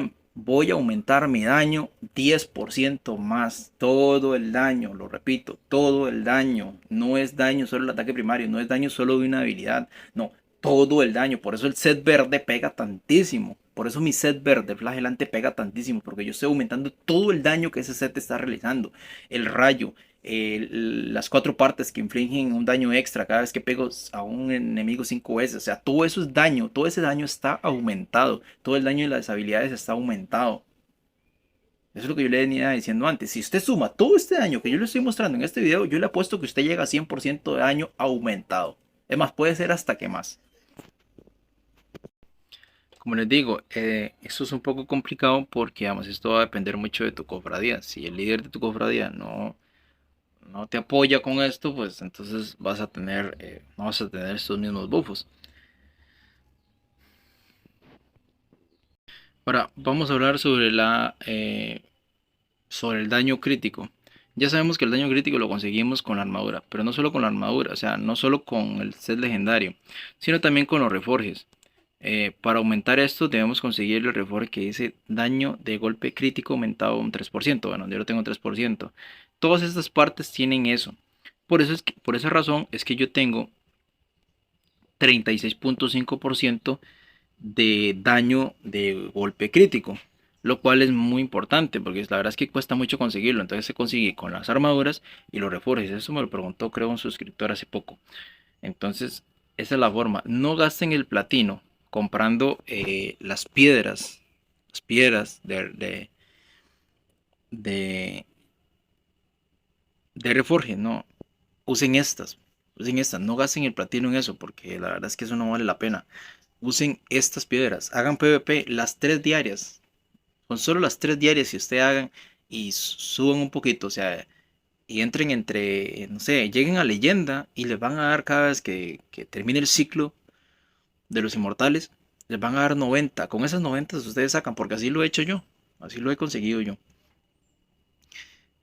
a aumentar mi daño 10% más. Todo el daño, lo repito, todo el daño. No es daño solo el ataque primario, no es daño solo de una habilidad. No, todo el daño. Por eso el set verde pega tantísimo. Por eso mi set verde flagelante pega tantísimo. Porque yo estoy aumentando todo el daño que ese set está realizando. El rayo, las 4 partes que infligen un daño extra cada vez que pego a un enemigo 5 veces. O sea, todo eso es daño, todo ese daño está aumentado, todo el daño de las habilidades está aumentado. Eso es lo que yo le venía diciendo antes. Si usted suma todo este daño que yo le estoy mostrando en este video, yo le apuesto que usted llega a 100% de daño aumentado. Es más, puede ser hasta que más. Como les digo, esto es un poco complicado porque, vamos, esto va a depender mucho de tu cofradía. Si el líder de tu cofradía no te apoya con esto, pues entonces no vas a tener estos mismos buffos. Ahora, vamos a hablar sobre el daño crítico. Ya sabemos que el daño crítico lo conseguimos con la armadura, pero no solo con la armadura, o sea, no solo con el set legendario, sino también con los reforjes. Para aumentar esto debemos conseguir el reforje que dice daño de golpe crítico aumentado un 3%. Bueno, yo lo tengo 3%. Todas estas partes tienen eso. Por esa razón es que yo tengo 36.5% de daño de golpe crítico, lo cual es muy importante porque la verdad es que cuesta mucho conseguirlo. Entonces se consigue con las armaduras y los reforjes. Eso me lo preguntó, creo, un suscriptor hace poco. Entonces, esa es la forma. No gasten el platino comprando las piedras de, de reforje. No, usen estas. Usen estas. No gasten el platino en eso porque la verdad es que eso no vale la pena. Usen estas piedras. Hagan PvP las 3 diarias. Con solo las 3 diarias que usted hagan y suban un poquito. O sea, y entren entre, no sé, lleguen a leyenda y les van a dar cada vez que termine el ciclo de los inmortales, les van a dar 90. Con esas 90 ustedes sacan, porque así lo he hecho yo. Así lo he conseguido yo.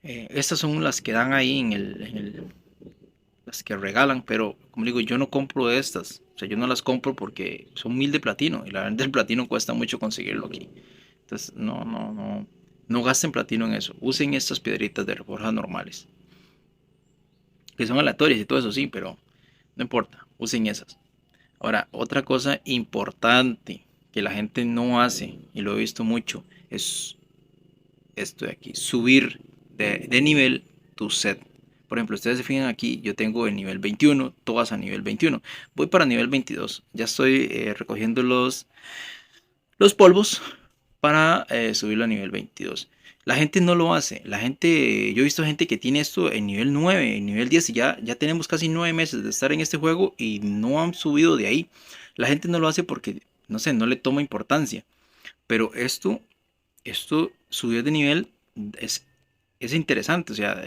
Estas son las que dan ahí las que regalan, pero como digo, yo no compro de estas. O sea, yo no las compro porque son 1000 de platino. Y la verdad el platino cuesta mucho conseguirlo aquí. Entonces, no gasten platino en eso. Usen estas piedritas de reforja normales. Que son aleatorias y todo eso, sí, pero no importa. Usen esas. Ahora, otra cosa importante que la gente no hace, y lo he visto mucho, es esto de aquí, subir de nivel tu set. Por ejemplo, ustedes se fijan aquí, yo tengo el nivel 21, todas a nivel 21. Voy para nivel 22. Ya estoy recogiendo los polvos para subirlo a nivel 22. La gente no lo hace. La gente, yo he visto gente que tiene esto en nivel 9, en nivel 10 y ya tenemos casi 9 meses de estar en este juego y no han subido de ahí. La gente no lo hace porque, no sé, no le toma importancia. Pero esto subir de nivel es, es interesante. O sea,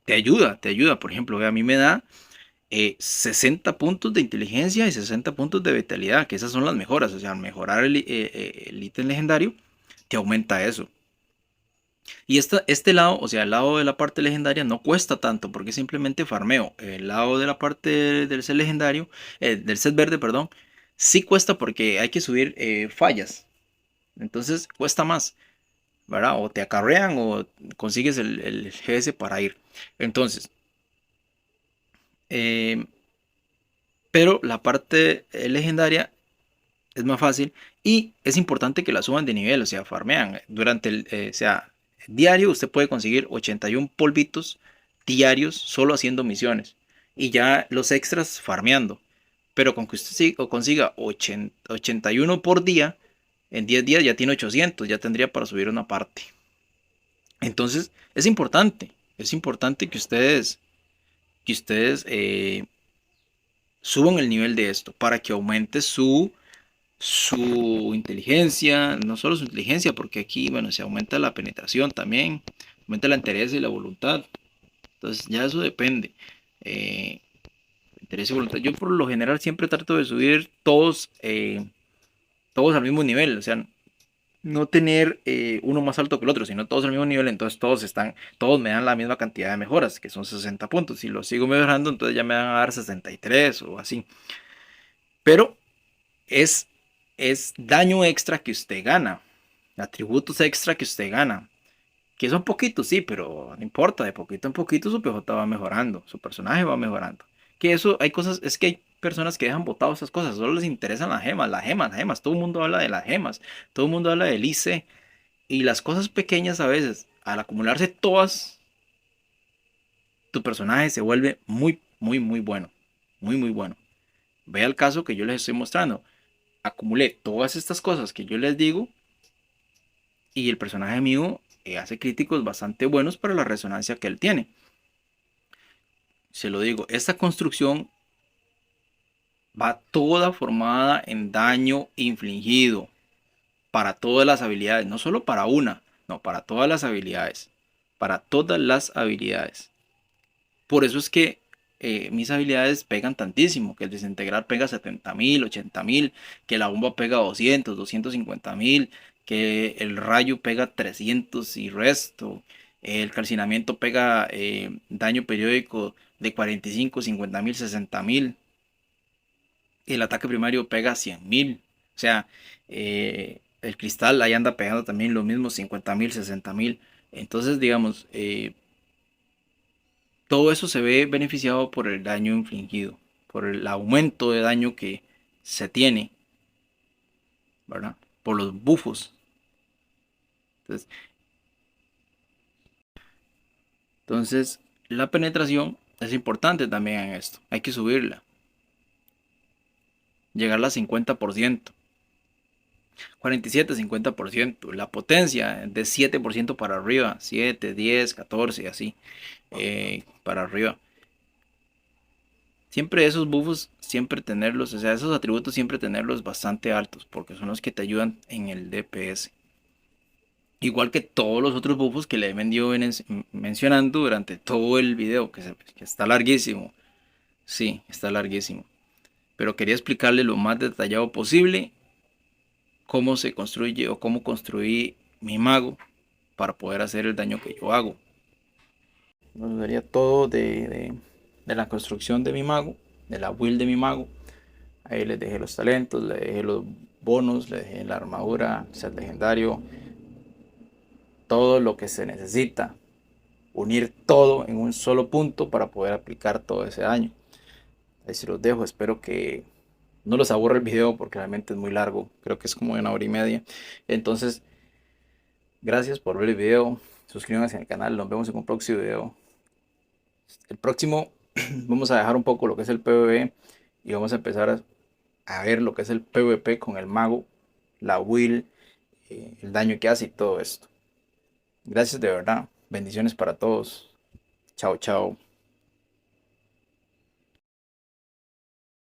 te ayuda. Por ejemplo, a mí me da 60 puntos de inteligencia y 60 puntos de vitalidad, que esas son las mejoras. O sea, al mejorar el ítem legendario, te aumenta eso. Y este lado, o sea, el lado de la parte legendaria no cuesta tanto porque simplemente farmeo. El lado de la parte del set legendario, del set verde, perdón, sí cuesta porque hay que subir fallas. Entonces cuesta más, ¿verdad? O te acarrean o consigues el GS para ir. Entonces, eh, pero la parte legendaria es más fácil y es importante que la suban de nivel, o sea, farmean. Durante o sea, diario usted puede conseguir 81 polvitos diarios solo haciendo misiones y ya los extras farmeando. Pero con que usted consiga 81 por día, en 10 días ya tiene 800, ya tendría para subir una parte. Entonces, es importante que ustedes suban el nivel de esto para que aumente su inteligencia, no solo su inteligencia, porque aquí, bueno, se aumenta la penetración también, aumenta la entereza y la voluntad. Entonces, ya eso depende. Eh, Interés y voluntad. Yo por lo general siempre trato de subir todos al mismo nivel, o sea, no tener uno más alto que el otro, sino todos al mismo nivel, entonces todos me dan la misma cantidad de mejoras, que son 60 puntos. Si lo sigo mejorando, entonces ya me van a dar 63 o así. Pero es, es daño extra que usted gana, atributos extra que usted gana, que son poquitos, sí, pero no importa, de poquito en poquito su PJ va mejorando, su personaje va mejorando. Que eso, hay cosas, es que hay personas que dejan botado esas cosas, solo les interesan las gemas, todo el mundo habla de las gemas, todo el mundo habla del IC, y las cosas pequeñas a veces, al acumularse todas, tu personaje se vuelve muy bueno, muy bueno. Vea el caso que yo les estoy mostrando, acumulé todas estas cosas que yo les digo, y el personaje mío hace críticos bastante buenos para la resonancia que él tiene. Se lo digo, esta construcción va toda formada en daño infligido para todas las habilidades, no solo para una, no, para todas las habilidades, para todas las habilidades. Por eso es que mis habilidades pegan tantísimo, que el desintegrar pega 70.000, 80.000, que la bomba pega 200, 250.000, que el rayo pega 300 y resto, El calcinamiento pega daño periódico de 45, 50 mil, 60 mil. El ataque primario pega 100 mil. O sea, el cristal ahí anda pegando también lo mismo, 50 mil, 60 mil. Entonces, digamos, todo eso se ve beneficiado por el daño infligido, por el aumento de daño que se tiene, ¿verdad? Por los bufos. Entonces, entonces, la penetración es importante también en esto. Hay que subirla, llegarla a 50%. 47-50%. La potencia de 7% para arriba, 7, 10, 14, así, para arriba. Siempre esos buffos, siempre tenerlos, o sea, esos atributos siempre tenerlos bastante altos, porque son los que te ayudan en el DPS. Igual que todos los otros buffos que le he venido mencionando durante todo el video, que está larguísimo. Sí, está larguísimo. Pero quería explicarle lo más detallado posible cómo se construye o cómo construí mi mago para poder hacer el daño que yo hago. Nos daría todo de la construcción de mi mago, de la build de mi mago. Ahí les dejé los talentos, le dejé los bonos, le dejé la armadura, set legendario, todo lo que se necesita. Unir todo en un solo punto para poder aplicar todo ese daño. Ahí se los dejo, espero que no los aburra el video porque realmente es muy largo, creo que es como de 1 hora y media. Entonces, gracias por ver el video, suscríbanse al canal, nos vemos en un próximo video. El próximo vamos a dejar un poco lo que es el PvE y vamos a empezar a ver lo que es el PvP con el mago, la will, el daño que hace y todo esto. Gracias de verdad, bendiciones para todos. Chao, chao.